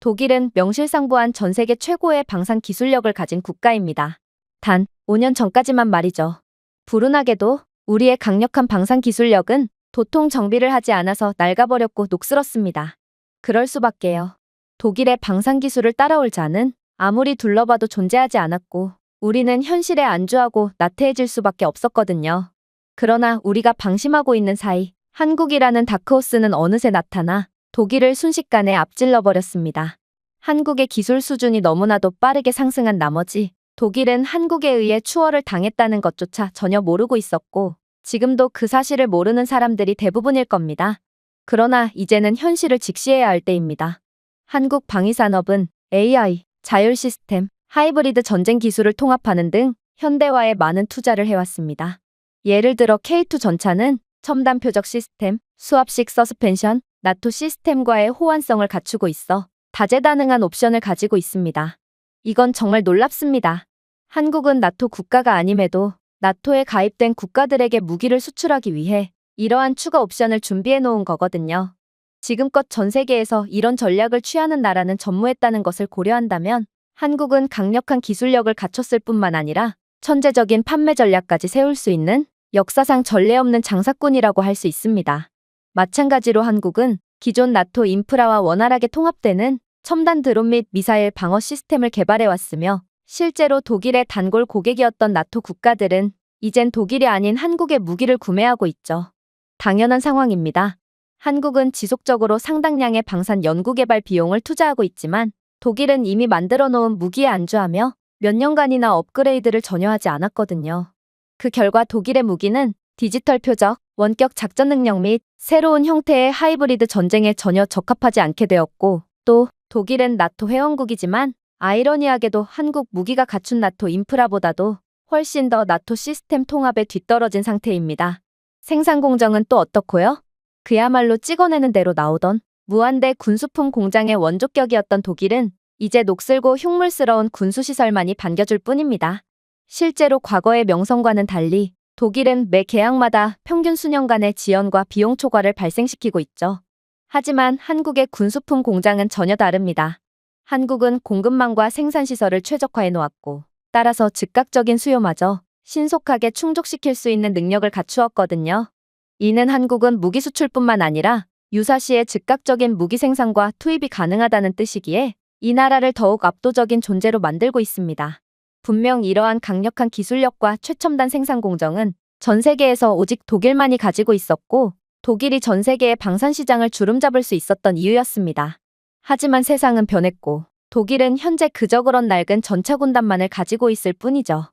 독일은 명실상부한 전 세계 최고의 방산 기술력을 가진 국가입니다. 단 5년 전까지만 말이죠. 불운하게도 우리의 강력한 방산 기술력은 도통 정비를 하지 않아서 낡아버렸고 녹슬었습니다. 그럴 수밖에요. 독일의 방산 기술을 따라올 자는 아무리 둘러봐도 존재하지 않았고 우리는 현실에 안주하고 나태해질 수밖에 없었거든요. 그러나 우리가 방심하고 있는 사이 한국이라는 다크호스는 어느새 나타나 독일을 순식간에 앞질러 버렸습니다. 한국의 기술 수준이 너무나도 빠르게 상승한 나머지 독일은 한국에 의해 추월을 당했다는 것조차 전혀 모르고 있었고 지금도 그 사실을 모르는 사람들이 대부분일 겁니다. 그러나 이제는 현실을 직시해야 할 때입니다. 한국 방위산업은 AI, 자율 시스템, 하이브리드 전쟁 기술을 통합하는 등 현대화에 많은 투자를 해왔습니다. 예를 들어 K2 전차는 첨단 표적 시스템, 수압식 서스펜션, 나토 시스템과의 호환성을 갖추고 있어 다재다능한 옵션을 가지고 있습니다. 이건 정말 놀랍습니다. 한국은 나토 국가가 아님에도 나토에 가입된 국가들에게 무기를 수출하기 위해 이러한 추가 옵션을 준비해 놓은 거거든요. 지금껏 전 세계에서 이런 전략을 취하는 나라는 전무했다는 것을 고려한다면 한국은 강력한 기술력을 갖췄을 뿐만 아니라 천재적인 판매 전략까지 세울 수 있는 역사상 전례 없는 장사꾼이라고 할 수 있습니다. 마찬가지로 한국은 기존 나토 인프라와 원활하게 통합되는 첨단 드론 및 미사일 방어 시스템을 개발해왔으며 실제로 독일의 단골 고객이었던 나토 국가들은 이젠 독일이 아닌 한국의 무기를 구매하고 있죠. 당연한 상황입니다. 한국은 지속적으로 상당량의 방산 연구개발 비용을 투자하고 있지만 독일은 이미 만들어 놓은 무기에 안주하며 몇 년간이나 업그레이드를 전혀 하지 않았거든요. 그 결과 독일의 무기는 디지털 표적, 원격 작전 능력 및 새로운 형태의 하이브리드 전쟁에 전혀 적합하지 않게 되었고, 또 독일은 나토 회원국이지만 아이러니하게도 한국 무기가 갖춘 나토 인프라보다도 훨씬 더 나토 시스템 통합에 뒤떨어진 상태입니다. 생산 공정은 또 어떻고요? 그야말로 찍어내는 대로 나오던 무한대 군수품 공장의 원조격이었던 독일은 이제 녹슬고 흉물스러운 군수시설만이 반겨줄 뿐입니다. 실제로 과거의 명성과는 달리 독일은 매 계약마다 평균 수년간의 지연과 비용 초과를 발생시키고 있죠. 하지만 한국의 군수품 공장은 전혀 다릅니다. 한국은 공급망과 생산시설을 최적화해 놓았고, 따라서 즉각적인 수요마저 신속하게 충족시킬 수 있는 능력을 갖추었거든요. 이는 한국은 무기 수출뿐만 아니라 유사시에 즉각적인 무기 생산과 투입이 가능하다는 뜻이기에 이 나라를 더욱 압도적인 존재로 만들고 있습니다. 분명 이러한 강력한 기술력과 최첨단 생산 공정은 전 세계에서 오직 독일만이 가지고 있었고, 독일이 전 세계의 방산 시장을 주름잡을 수 있었던 이유였습니다. 하지만 세상은 변했고, 독일은 현재 그저 그런 낡은 전차군단만을 가지고 있을 뿐이죠.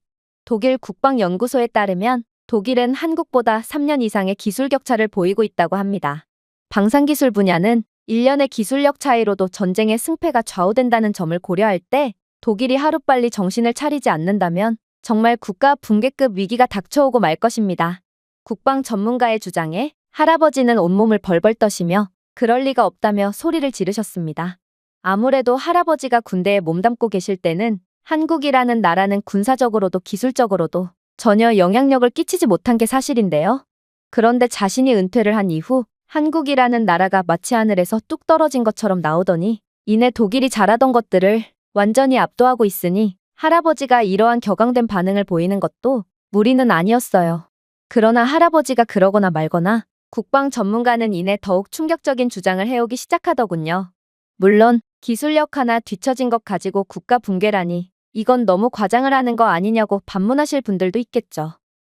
독일 국방연구소에 따르면 독일은 한국보다 3년 이상의 기술 격차를 보이고 있다고 합니다. 방산기술 분야는 1년의 기술력 차이로도 전쟁의 승패가 좌우된다는 점을 고려할 때 독일이 하루빨리 정신을 차리지 않는다면 정말 국가 붕괴급 위기가 닥쳐오고 말 것입니다. 국방 전문가의 주장에 할아버지는 온몸을 벌벌 떠시며 그럴 리가 없다며 소리를 지르셨습니다. 아무래도 할아버지가 군대에 몸담고 계실 때는 한국이라는 나라는 군사적으로도 기술적으로도 전혀 영향력을 끼치지 못한 게 사실인데요. 그런데 자신이 은퇴를 한 이후 한국이라는 나라가 마치 하늘에서 뚝 떨어진 것처럼 나오더니 이내 독일이 잘하던 것들을 완전히 압도하고 있으니 할아버지가 이러한 격앙된 반응을 보이는 것도 무리는 아니었어요. 그러나 할아버지가 그러거나 말거나 국방 전문가는 이내 더욱 충격적인 주장을 해오기 시작하더군요. 물론 기술력 하나 뒤처진 것 가지고 국가 붕괴라니 이건 너무 과장을 하는 거 아니냐고 반문하실 분들도 있겠죠.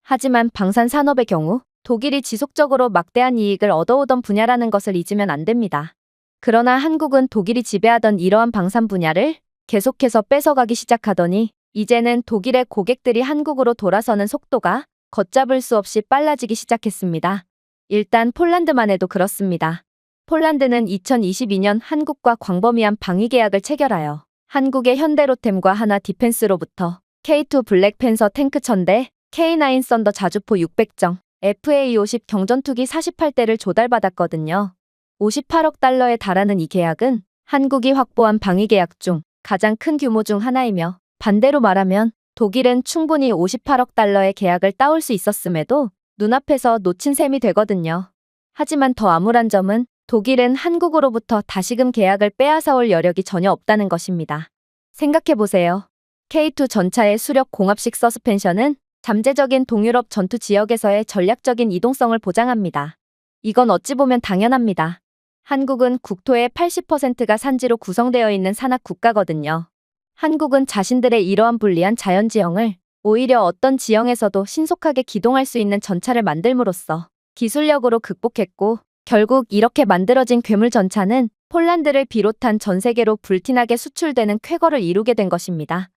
하지만 방산 산업의 경우 독일이 지속적으로 막대한 이익을 얻어오던 분야라는 것을 잊으면 안 됩니다. 그러나 한국은 독일이 지배하던 이러한 방산 분야를 계속해서 뺏어가기 시작하더니 이제는 독일의 고객들이 한국으로 돌아서는 속도가 걷잡을 수 없이 빨라지기 시작했습니다. 일단 폴란드만 해도 그렇습니다. 폴란드는 2022년 한국과 광범위한 방위 계약을 체결하여 한국의 현대로템과 하나 디펜스로부터 K2 블랙팬서 탱크 1000대, K9 썬더 자주포 600정, FA50 경전투기 48대를 조달받았거든요. 58억 달러에 달하는 이 계약은 한국이 확보한 방위 계약 중 가장 큰 규모 중 하나이며, 반대로 말하면 독일은 충분히 58억 달러의 계약을 따올 수 있었음에도 눈앞에서 놓친 셈이 되거든요. 하지만 더 암울한 점은 독일은 한국으로부터 다시금 계약을 빼앗아올 여력이 전혀 없다는 것입니다. 생각해보세요. K2 전차의 수력 공합식 서스펜션은 잠재적인 동유럽 전투 지역에서의 전략적인 이동성을 보장합니다. 이건 어찌 보면 당연합니다. 한국은 국토의 80%가 산지로 구성되어 있는 산악 국가거든요. 한국은 자신들의 이러한 불리한 자연지형을 오히려 어떤 지형에서도 신속하게 기동할 수 있는 전차를 만들므로써 기술력으로 극복했고, 결국 이렇게 만들어진 괴물 전차는 폴란드를 비롯한 전 세계로 불티나게 수출되는 쾌거를 이루게 된 것입니다.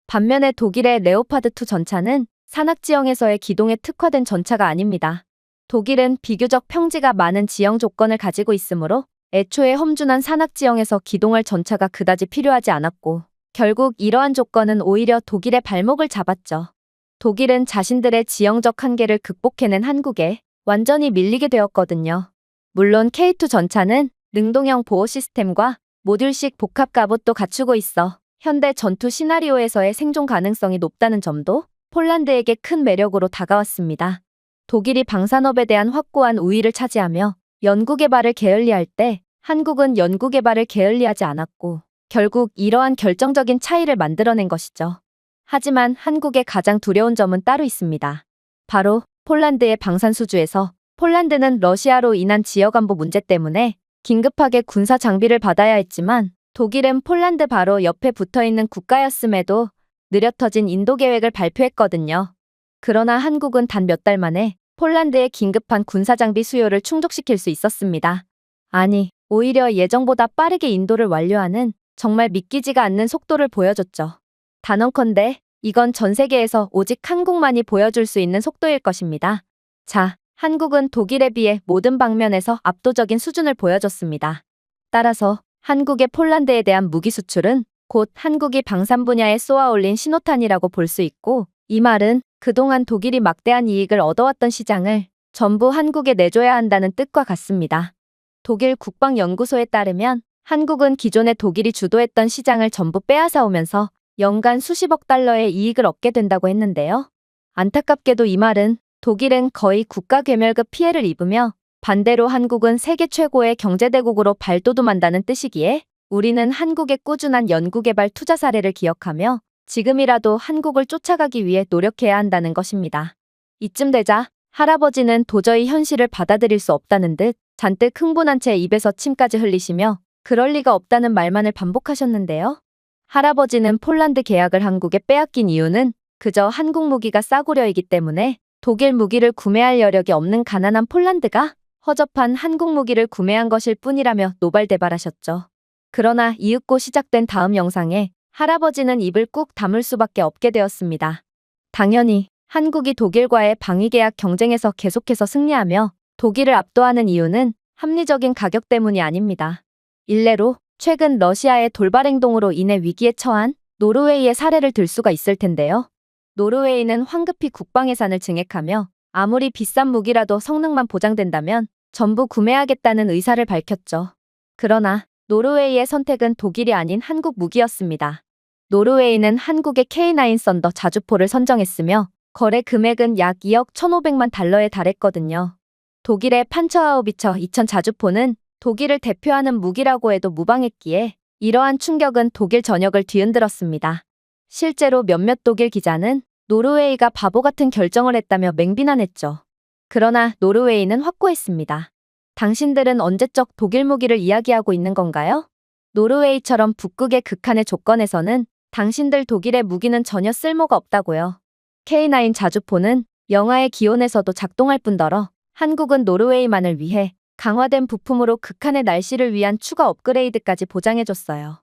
반면에 독일의 레오파드2 전차는 산악지형에서의 기동에 특화된 전차가 아닙니다. 독일은 비교적 평지가 많은 지형 조건을 가지고 있으므로 애초에 험준한 산악지형에서 기동할 전차가 그다지 필요하지 않았고, 결국 이러한 조건은 오히려 독일의 발목을 잡았죠. 독일은 자신들의 지형적 한계를 극복해낸 한국에 완전히 밀리게 되었거든요. 물론 K2 전차는 능동형 보호 시스템과 모듈식 복합 갑옷도 갖추고 있어 현대 전투 시나리오에서의 생존 가능성이 높다는 점도 폴란드에게 큰 매력으로 다가왔습니다. 독일이 방산업에 대한 확고한 우위를 차지하며 연구개발을 게을리할 때 한국은 연구개발을 게을리하지 않았고, 결국 이러한 결정적인 차이를 만들어낸 것이죠. 하지만 한국의 가장 두려운 점은 따로 있습니다. 바로 폴란드의 방산 수주에서 폴란드는 러시아로 인한 지역 안보 문제 때문에 긴급하게 군사 장비를 받아야 했지만 독일은 폴란드 바로 옆에 붙어있는 국가였음에도 느려 터진 인도 계획을 발표했거든요. 그러나 한국은 단 몇 달 만에 폴란드의 긴급한 군사장비 수요를 충족시킬 수 있었습니다. 아니, 오히려 예정보다 빠르게 인도를 완료하는 정말 믿기지가 않는 속도를 보여줬죠. 단언컨대 이건 전 세계에서 오직 한국만이 보여줄 수 있는 속도일 것입니다. 자, 한국은 독일에 비해 모든 방면에서 압도적인 수준을 보여줬습니다. 따라서 한국의 폴란드에 대한 무기 수출은 곧 한국이 방산 분야에 쏘아올린 신호탄이라고 볼 수 있고, 이 말은 그동안 독일이 막대한 이익을 얻어왔던 시장을 전부 한국에 내줘야 한다는 뜻과 같습니다. 독일 국방연구소에 따르면 한국은 기존에 독일이 주도했던 시장을 전부 빼앗아오면서 연간 수십억 달러의 이익을 얻게 된다고 했는데요. 안타깝게도 이 말은 독일은 거의 국가 괴멸급 피해를 입으며 반대로 한국은 세계 최고의 경제대국으로 발돋움한다는 뜻이기에 우리는 한국의 꾸준한 연구개발 투자 사례를 기억하며 지금이라도 한국을 쫓아가기 위해 노력해야 한다는 것입니다. 이쯤 되자 할아버지는 도저히 현실을 받아들일 수 없다는 듯 잔뜩 흥분한 채 입에서 침까지 흘리시며 그럴 리가 없다는 말만을 반복하셨는데요. 할아버지는 폴란드 계약을 한국에 빼앗긴 이유는 그저 한국 무기가 싸구려이기 때문에 독일 무기를 구매할 여력이 없는 가난한 폴란드가 허접한 한국 무기를 구매한 것일 뿐이라며 노발대발하셨죠. 그러나 이윽고 시작된 다음 영상에 할아버지는 입을 꾹 다물 수밖에 없게 되었습니다. 당연히 한국이 독일과의 방위계약 경쟁에서 계속해서 승리하며 독일을 압도하는 이유는 합리적인 가격 때문이 아닙니다. 일례로 최근 러시아의 돌발 행동으로 인해 위기에 처한 노르웨이의 사례를 들 수가 있을 텐데요. 노르웨이는 황급히 국방 예산을 증액하며 아무리 비싼 무기라도 성능만 보장된다면 전부 구매하겠다는 의사를 밝혔죠. 그러나 노르웨이의 선택은 독일이 아닌 한국 무기였습니다. 노르웨이는 한국의 K9 썬더 자주포를 선정했으며 거래 금액은 약 2억 1,500만 달러에 달했거든요. 독일의 판처하우비처 2000 자주포는 독일을 대표하는 무기라고 해도 무방했기에 이러한 충격은 독일 전역을 뒤흔들었습니다. 실제로 몇몇 독일 기자는 노르웨이가 바보 같은 결정을 했다며 맹비난했죠. 그러나 노르웨이는 확고했습니다. 당신들은 언제적 독일 무기를 이야기하고 있는 건가요? 노르웨이처럼 북극의 극한의 조건에서는 당신들 독일의 무기는 전혀 쓸모가 없다고요. K9 자주포는 영하의 기온에서도 작동할 뿐더러 한국은 노르웨이만을 위해 강화된 부품으로 극한의 날씨를 위한 추가 업그레이드까지 보장해줬어요.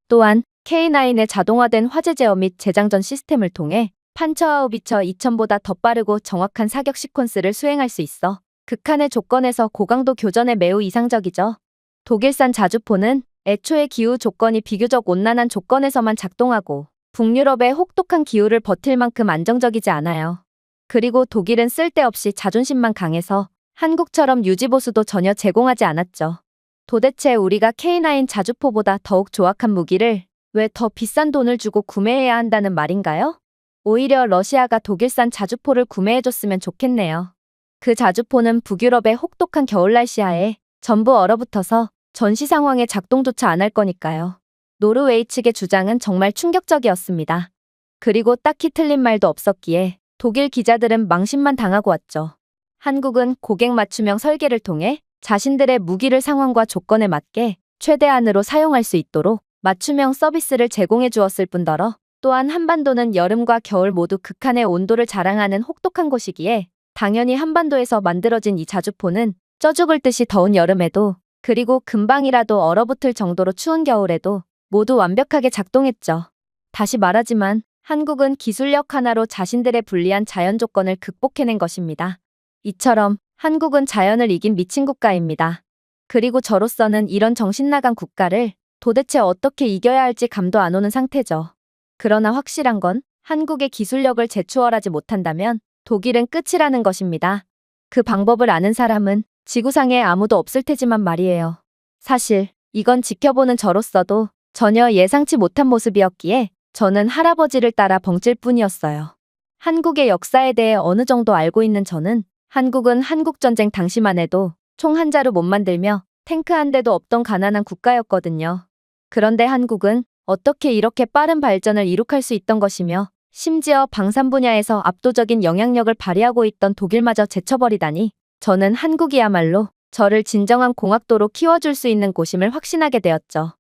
또한 K9의 자동화된 화재 제어 및 재장전 시스템을 통해 판처하우비처 2000보다 더 빠르고 정확한 사격 시퀀스를 수행할 수 있어 극한의 조건에서 고강도 교전에 매우 이상적이죠. 독일산 자주포는 애초에 기후 조건이 비교적 온난한 조건에서만 작동하고 북유럽의 혹독한 기후를 버틸 만큼 안정적이지 않아요. 그리고 독일은 쓸데없이 자존심만 강해서 한국처럼 유지보수도 전혀 제공하지 않았죠. 도대체 우리가 K9 자주포보다 더욱 조악한 무기를 왜 더 비싼 돈을 주고 구매해야 한다는 말인가요? 오히려 러시아가 독일산 자주포를 구매해줬으면 좋겠네요. 그 자주포는 북유럽의 혹독한 겨울 날씨하에 전부 얼어붙어서 전시 상황에 작동조차 안 할 거니까요. 노르웨이 측의 주장은 정말 충격적이었습니다. 그리고 딱히 틀린 말도 없었기에 독일 기자들은 망신만 당하고 왔죠. 한국은 고객 맞춤형 설계를 통해 자신들의 무기를 상황과 조건에 맞게 최대한으로 사용할 수 있도록 맞춤형 서비스를 제공해 주었을 뿐더러 또한 한반도는 여름과 겨울 모두 극한의 온도를 자랑하는 혹독한 곳이기에 당연히 한반도에서 만들어진 이 자주포는 쪄 죽을 듯이 더운 여름에도 그리고 금방이라도 얼어붙을 정도로 추운 겨울에도 모두 완벽하게 작동했죠. 다시 말하지만 한국은 기술력 하나로 자신들의 불리한 자연 조건을 극복해낸 것입니다. 이처럼 한국은 자연을 이긴 미친 국가입니다. 그리고 저로서는 이런 정신나간 국가를 도대체 어떻게 이겨야 할지 감도 안 오는 상태죠. 그러나 확실한 건 한국의 기술력을 제추월하지 못한다면 독일은 끝이라는 것입니다. 그 방법을 아는 사람은 지구상에 아무도 없을 테지만 말이에요. 사실 이건 지켜보는 저로서도 전혀 예상치 못한 모습이었기에 저는 할아버지를 따라 벙찔 뿐이었어요. 한국의 역사에 대해 어느 정도 알고 있는 저는 한국은 한국전쟁 당시만 해도 총 한 자루 못 만들며 탱크 한 대도 없던 가난한 국가였거든요. 그런데 한국은 어떻게 이렇게 빠른 발전을 이룩할 수 있던 것이며 심지어 방산 분야에서 압도적인 영향력을 발휘하고 있던 독일마저 제쳐버리다니 저는 한국이야말로 저를 진정한 공학도로 키워줄 수 있는 곳임을 확신하게 되었죠.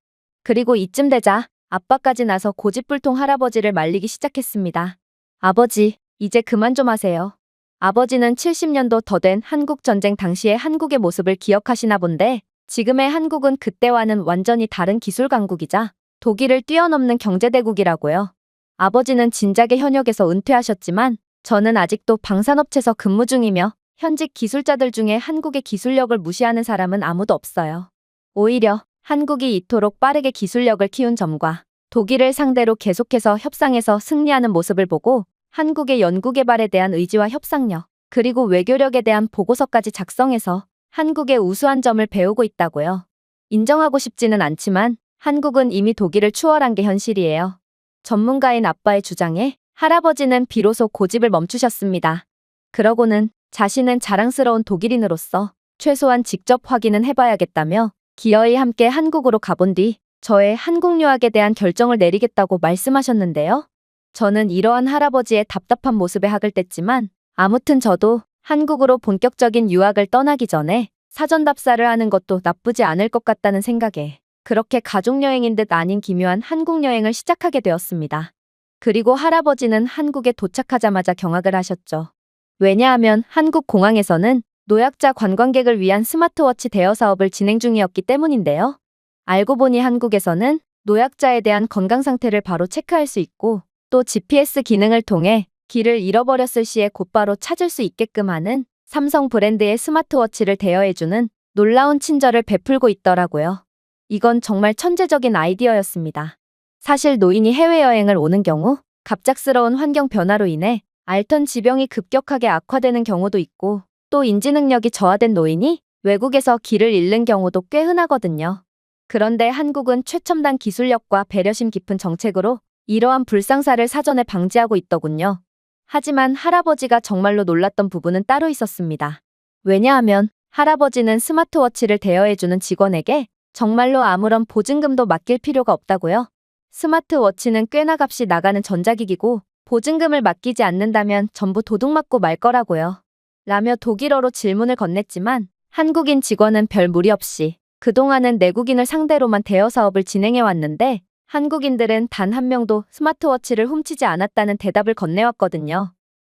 그리고 이쯤 되자 아빠까지 나서 고집불통 할아버지를 말리기 시작했습니다. 아버지, 이제 그만 좀 하세요. 아버지는 70년도 더 된 한국 전쟁 당시의 한국의 모습을 기억하시나 본데 지금의 한국은 그때와는 완전히 다른 기술 강국이자 독일을 뛰어넘는 경제대국이라고요. 아버지는 진작에 현역에서 은퇴하셨지만 저는 아직도 방산업체에서 근무 중이며 현직 기술자들 중에 한국의 기술력을 무시하는 사람은 아무도 없어요. 오히려 한국이 이토록 빠르게 기술력을 키운 점과 독일을 상대로 계속해서 협상에서 승리하는 모습을 보고 한국의 연구개발에 대한 의지와 협상력, 그리고 외교력에 대한 보고서까지 작성해서 한국의 우수한 점을 배우고 있다고요. 인정하고 싶지는 않지만 한국은 이미 독일을 추월한 게 현실이에요. 전문가인 아빠의 주장에 할아버지는 비로소 고집을 멈추셨습니다. 그러고는 자신은 자랑스러운 독일인으로서 최소한 직접 확인은 해봐야겠다며 기어이 함께 한국으로 가본 뒤 저의 한국 유학에 대한 결정을 내리겠다고 말씀하셨는데요. 저는 이러한 할아버지의 답답한 모습에 학을 뗐지만 아무튼 저도 한국으로 본격적인 유학을 떠나기 전에 사전 답사를 하는 것도 나쁘지 않을 것 같다는 생각에 그렇게 가족여행인 듯 아닌 기묘한 한국 여행을 시작하게 되었습니다. 그리고 할아버지는 한국에 도착하자마자 경악을 하셨죠. 왜냐하면 한국 공항에서는 노약자 관광객을 위한 스마트워치 대여 사업을 진행 중이었기 때문인데요. 알고 보니 한국에서는 노약자에 대한 건강 상태를 바로 체크할 수 있고 또 GPS 기능을 통해 길을 잃어버렸을 시에 곧바로 찾을 수 있게끔 하는 삼성 브랜드의 스마트워치를 대여해주는 놀라운 친절을 베풀고 있더라고요. 이건 정말 천재적인 아이디어였습니다. 사실 노인이 해외여행을 오는 경우 갑작스러운 환경 변화로 인해 앓던 지병이 급격하게 악화되는 경우도 있고 또 인지 능력이 저하된 노인이 외국에서 길을 잃는 경우도 꽤 흔하거든요. 그런데 한국은 최첨단 기술력과 배려심 깊은 정책으로 이러한 불상사를 사전에 방지하고 있더군요. 하지만 할아버지가 정말로 놀랐던 부분은 따로 있었습니다. 왜냐하면 할아버지는 스마트워치를 대여해주는 직원에게 정말로 아무런 보증금도 맡길 필요가 없다고요. 스마트워치는 꽤나 값이 나가는 전자기기고 보증금을 맡기지 않는다면 전부 도둑맞고 말 거라고요. 라며 독일어로 질문을 건넸지만 한국인 직원은 별 무리 없이 그동안은 내국인을 상대로만 대여 사업을 진행해 왔는데 한국인들은 단 한 명도 스마트워치를 훔치지 않았다는 대답을 건네왔거든요.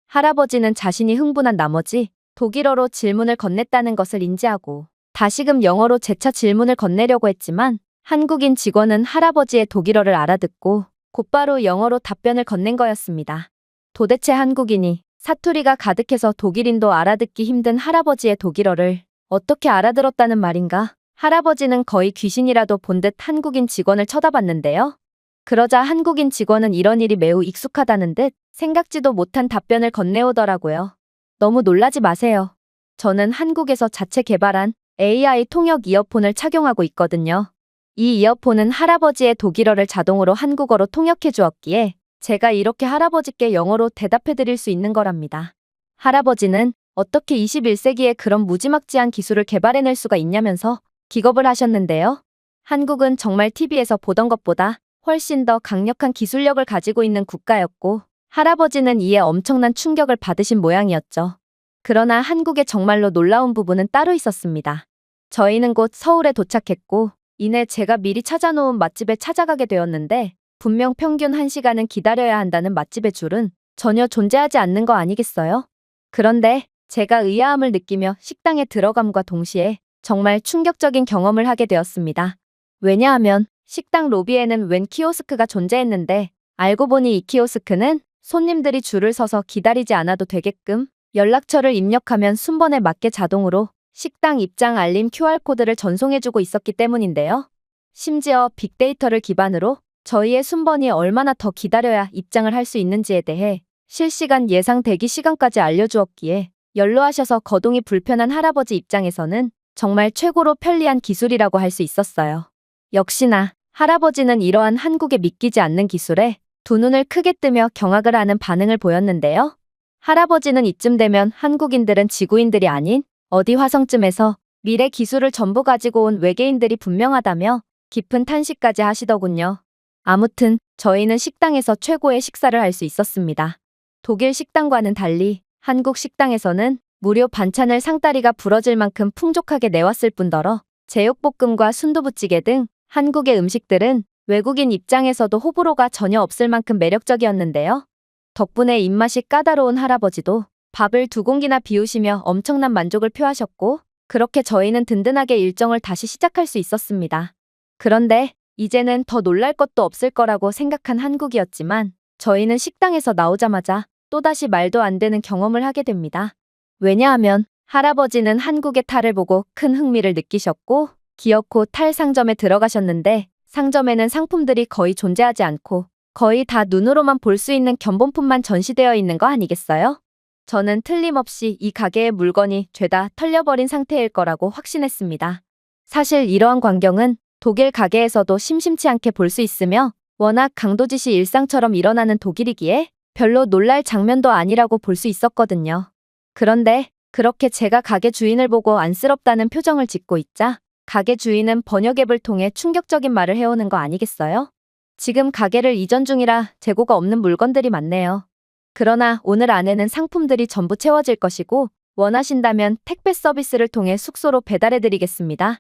할아버지는 자신이 흥분한 나머지 독일어로 질문을 건넸다는 것을 인지하고 다시금 영어로 재차 질문을 건네려고 했지만 한국인 직원은 할아버지의 독일어를 알아듣고 곧바로 영어로 답변을 건넨 거였습니다. 도대체 한국인이 사투리가 가득해서 독일인도 알아듣기 힘든 할아버지의 독일어를 어떻게 알아들었다는 말인가? 할아버지는 거의 귀신이라도 본 듯 한국인 직원을 쳐다봤는데요. 그러자 한국인 직원은 이런 일이 매우 익숙하다는 듯 생각지도 못한 답변을 건네오더라고요. 너무 놀라지 마세요. 저는 한국에서 자체 개발한 AI 통역 이어폰을 착용하고 있거든요. 이 이어폰은 할아버지의 독일어를 자동으로 한국어로 통역해 주었기에 제가 이렇게 할아버지께 영어로 대답해 드릴 수 있는 거랍니다. 할아버지는 어떻게 21세기에 그런 무지막지한 기술을 개발해낼 수가 있냐면서 기겁을 하셨는데요. 한국은 정말 TV에서 보던 것보다 훨씬 더 강력한 기술력을 가지고 있는 국가였고 할아버지는 이에 엄청난 충격을 받으신 모양이었죠. 그러나 한국의 정말로 놀라운 부분은 따로 있었습니다. 저희는 곧 서울에 도착했고 이내 제가 미리 찾아놓은 맛집에 찾아가게 되었는데 분명 평균 1시간은 기다려야 한다는 맛집의 줄은 전혀 존재하지 않는 거 아니겠어요? 그런데 제가 의아함을 느끼며 식당에 들어감과 동시에 정말 충격적인 경험을 하게 되었습니다. 왜냐하면 식당 로비에는 웬 키오스크가 존재했는데 알고 보니 이 키오스크는 손님들이 줄을 서서 기다리지 않아도 되게끔 연락처를 입력하면 순번에 맞게 자동으로 식당 입장 알림 QR코드를 전송해주고 있었기 때문인데요. 심지어 빅데이터를 기반으로 저희의 순번이 얼마나 더 기다려야 입장을 할 수 있는지에 대해 실시간 예상 대기 시간까지 알려주었기에 연로하셔서 거동이 불편한 할아버지 입장에서는 정말 최고로 편리한 기술이라고 할 수 있었어요. 역시나 할아버지는 이러한 한국에 믿기지 않는 기술에 두 눈을 크게 뜨며 경악을 하는 반응을 보였는데요. 할아버지는 이쯤 되면 한국인들은 지구인들이 아닌 어디 화성쯤에서 미래 기술을 전부 가지고 온 외계인들이 분명하다며 깊은 탄식까지 하시더군요. 아무튼 저희는 식당에서 최고의 식사를 할 수 있었습니다. 독일 식당과는 달리 한국 식당에서는 무료 반찬을 상다리가 부러질 만큼 풍족하게 내왔을 뿐더러 제육볶음과 순두부찌개 등 한국의 음식들은 외국인 입장에서도 호불호가 전혀 없을 만큼 매력적이었는데요. 덕분에 입맛이 까다로운 할아버지도 밥을 2공기나 비우시며 엄청난 만족을 표하셨고, 그렇게 저희는 든든하게 일정을 다시 시작할 수 있었습니다. 그런데 이제는 더 놀랄 것도 없을 거라고 생각한 한국이었지만, 저희는 식당에서 나오자마자 또다시 말도 안 되는 경험을 하게 됩니다. 왜냐하면 할아버지는 한국의 탈을 보고 큰 흥미를 느끼셨고, 기어코 탈 상점에 들어가셨는데, 상점에는 상품들이 거의 존재하지 않고 거의 다 눈으로만 볼 수 있는 견본품만 전시되어 있는 거 아니겠어요? 저는 틀림없이 이 가게의 물건이 죄다 털려버린 상태일 거라고 확신했습니다. 사실 이러한 광경은 독일 가게에서도 심심치 않게 볼 수 있으며, 워낙 강도짓이 일상처럼 일어나는 독일이기에 별로 놀랄 장면도 아니라고 볼 수 있었거든요. 그런데 그렇게 제가 가게 주인을 보고 안쓰럽다는 표정을 짓고 있자 가게 주인은 번역앱을 통해 충격적인 말을 해오는 거 아니겠어요? 지금 가게를 이전 중이라 재고가 없는 물건들이 많네요. 그러나 오늘 안에는 상품들이 전부 채워질 것이고, 원하신다면 택배 서비스를 통해 숙소로 배달해드리겠습니다.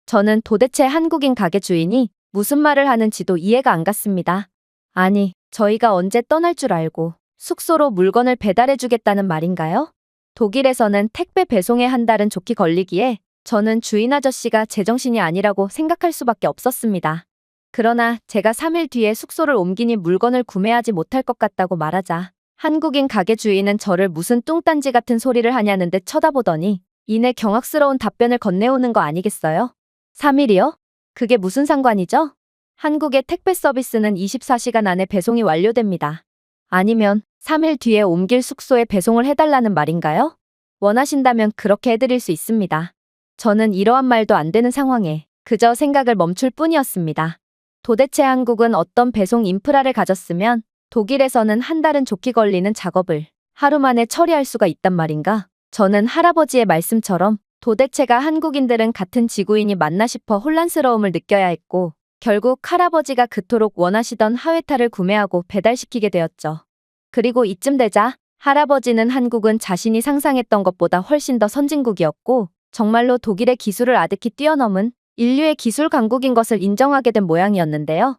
저는 도대체 한국인 가게 주인이 무슨 말을 하는지도 이해가 안 갔습니다. 아니, 저희가 언제 떠날 줄 알고 숙소로 물건을 배달해주겠다는 말인가요? 독일에서는 택배 배송에 한 달은 좋게 걸리기에 저는 주인 아저씨가 제정신이 아니라고 생각할 수밖에 없었습니다. 그러나 제가 3일 뒤에 숙소를 옮기니 물건을 구매하지 못할 것 같다고 말하자 한국인 가게 주인은 저를 무슨 뚱딴지 같은 소리를 하냐는 듯 쳐다보더니 이내 경악스러운 답변을 건네오는 거 아니겠어요? 3일이요? 그게 무슨 상관이죠? 한국의 택배 서비스는 24시간 안에 배송이 완료됩니다. 아니면 3일 뒤에 옮길 숙소에 배송을 해달라는 말인가요? 원하신다면 그렇게 해드릴 수 있습니다. 저는 이러한 말도 안 되는 상황에 그저 생각을 멈출 뿐이었습니다. 도대체 한국은 어떤 배송 인프라를 가졌으면 독일에서는 한 달은 좋게 걸리는 작업을 하루 만에 처리할 수가 있단 말인가? 저는 할아버지의 말씀처럼 도대체가 한국인들은 같은 지구인이 맞나 싶어 혼란스러움을 느껴야 했고, 결국 할아버지가 그토록 원하시던 하회탈을 구매하고 배달시키게 되었죠. 그리고 이쯤 되자 할아버지는 한국은 자신이 상상했던 것보다 훨씬 더 선진국이었고, 정말로 독일의 기술을 아득히 뛰어넘은 인류의 기술 강국인 것을 인정하게 된 모양이었는데요.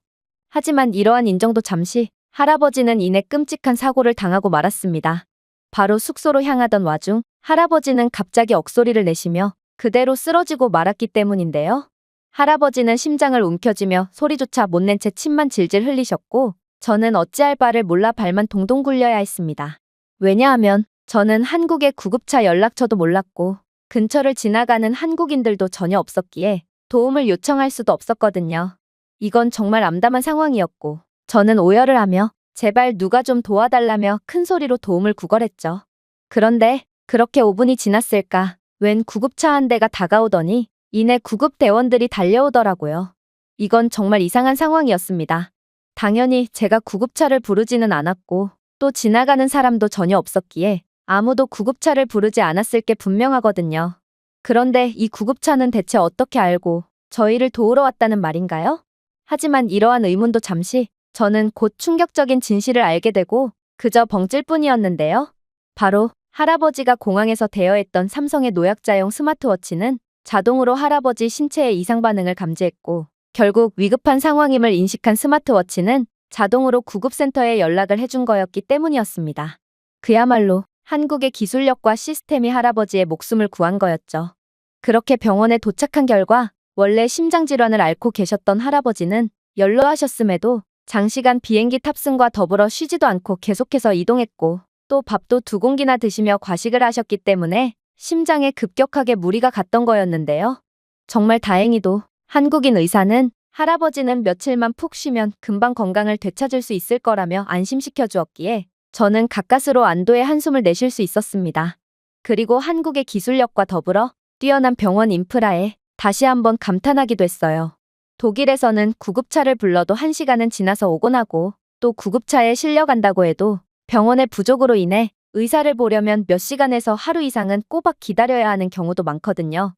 하지만 이러한 인정도 잠시, 할아버지는 이내 끔찍한 사고를 당하고 말았습니다. 바로 숙소로 향하던 와중 할아버지는 갑자기 억소리를 내시며 그대로 쓰러지고 말았기 때문인데요. 할아버지는 심장을 움켜쥐며 소리조차 못 낸 채 침만 질질 흘리셨고, 저는 어찌할 바를 몰라 발만 동동 굴려야 했습니다. 왜냐하면 저는 한국의 구급차 연락처도 몰랐고 근처를 지나가는 한국인들도 전혀 없었기에 도움을 요청할 수도 없었거든요. 이건 정말 암담한 상황이었고, 저는 오열을 하며 제발 누가 좀 도와달라며 큰 소리로 도움을 구걸했죠. 그런데 그렇게 5분이 지났을까 웬 구급차 한 대가 다가오더니 이내 구급대원들이 달려오더라고요. 이건 정말 이상한 상황이었습니다. 당연히 제가 구급차를 부르지는 않았고 또 지나가는 사람도 전혀 없었기에 아무도 구급차를 부르지 않았을 게 분명하거든요. 그런데 이 구급차는 대체 어떻게 알고 저희를 도우러 왔다는 말인가요? 하지만 이러한 의문도 잠시, 저는 곧 충격적인 진실을 알게 되고 그저 벙찔 뿐이었는데요. 바로 할아버지가 공항에서 대여했던 삼성의 노약자용 스마트워치는 자동으로 할아버지 신체의 이상 반응을 감지했고, 결국 위급한 상황임을 인식한 스마트워치는 자동으로 구급센터에 연락을 해준 거였기 때문이었습니다. 그야말로 한국의 기술력과 시스템이 할아버지의 목숨을 구한 거였죠. 그렇게 병원에 도착한 결과 원래 심장질환을 앓고 계셨던 할아버지는 연로하셨음에도 장시간 비행기 탑승과 더불어 쉬지도 않고 계속해서 이동했고, 또 밥도 2공기나 드시며 과식을 하셨기 때문에 심장에 급격하게 무리가 갔던 거였는데요. 정말 다행히도 한국인 의사는 할아버지는 며칠만 푹 쉬면 금방 건강을 되찾을 수 있을 거라며 안심시켜 주었기에 저는 가까스로 안도의 한숨을 내쉴 수 있었습니다. 그리고 한국의 기술력과 더불어 뛰어난 병원 인프라에 다시 한번 감탄하기도 했어요. 독일에서는 구급차를 불러도 1시간은 지나서 오곤 하고, 또 구급차에 실려간다고 해도 병원의 부족으로 인해 의사를 보려면 몇 시간에서 하루 이상은 꼬박 기다려야 하는 경우도 많거든요.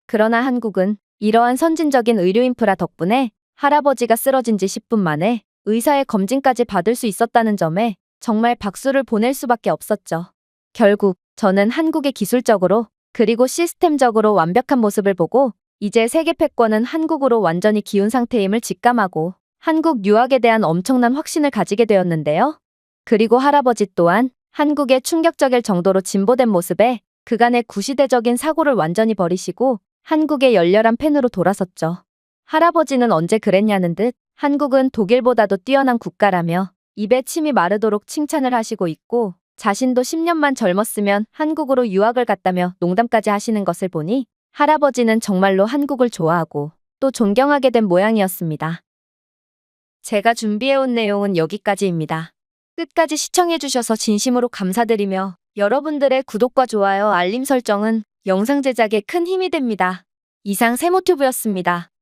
그러나 한국은 이러한 선진적인 의료 인프라 덕분에 할아버지가 쓰러진 지 10분 만에 의사의 검진까지 받을 수 있었다는 점에 정말 박수를 보낼 수밖에 없었죠. 결국 저는 한국의 기술적으로 그리고 시스템적으로 완벽한 모습을 보고 이제 세계 패권은 한국으로 완전히 기운 상태임을 직감하고 한국 유학에 대한 엄청난 확신을 가지게 되었는데요. 그리고 할아버지 또한 한국에 충격적일 정도로 진보된 모습에 그간의 구시대적인 사고를 완전히 버리시고 한국의 열렬한 팬으로 돌아섰죠. 할아버지는 언제 그랬냐는 듯 한국은 독일보다도 뛰어난 국가라며 입에 침이 마르도록 칭찬을 하시고 있고 자신도 10년만 젊었으면 한국으로 유학을 갔다며 농담까지 하시는 것을 보니 할아버지는 정말로 한국을 좋아하고 또 존경하게 된 모양이었습니다. 제가 준비해온 내용은 여기까지입니다. 끝까지 시청해주셔서 진심으로 감사드리며 여러분들의 구독과 좋아요, 알림 설정은 영상 제작에 큰 힘이 됩니다. 이상 세모튜브였습니다.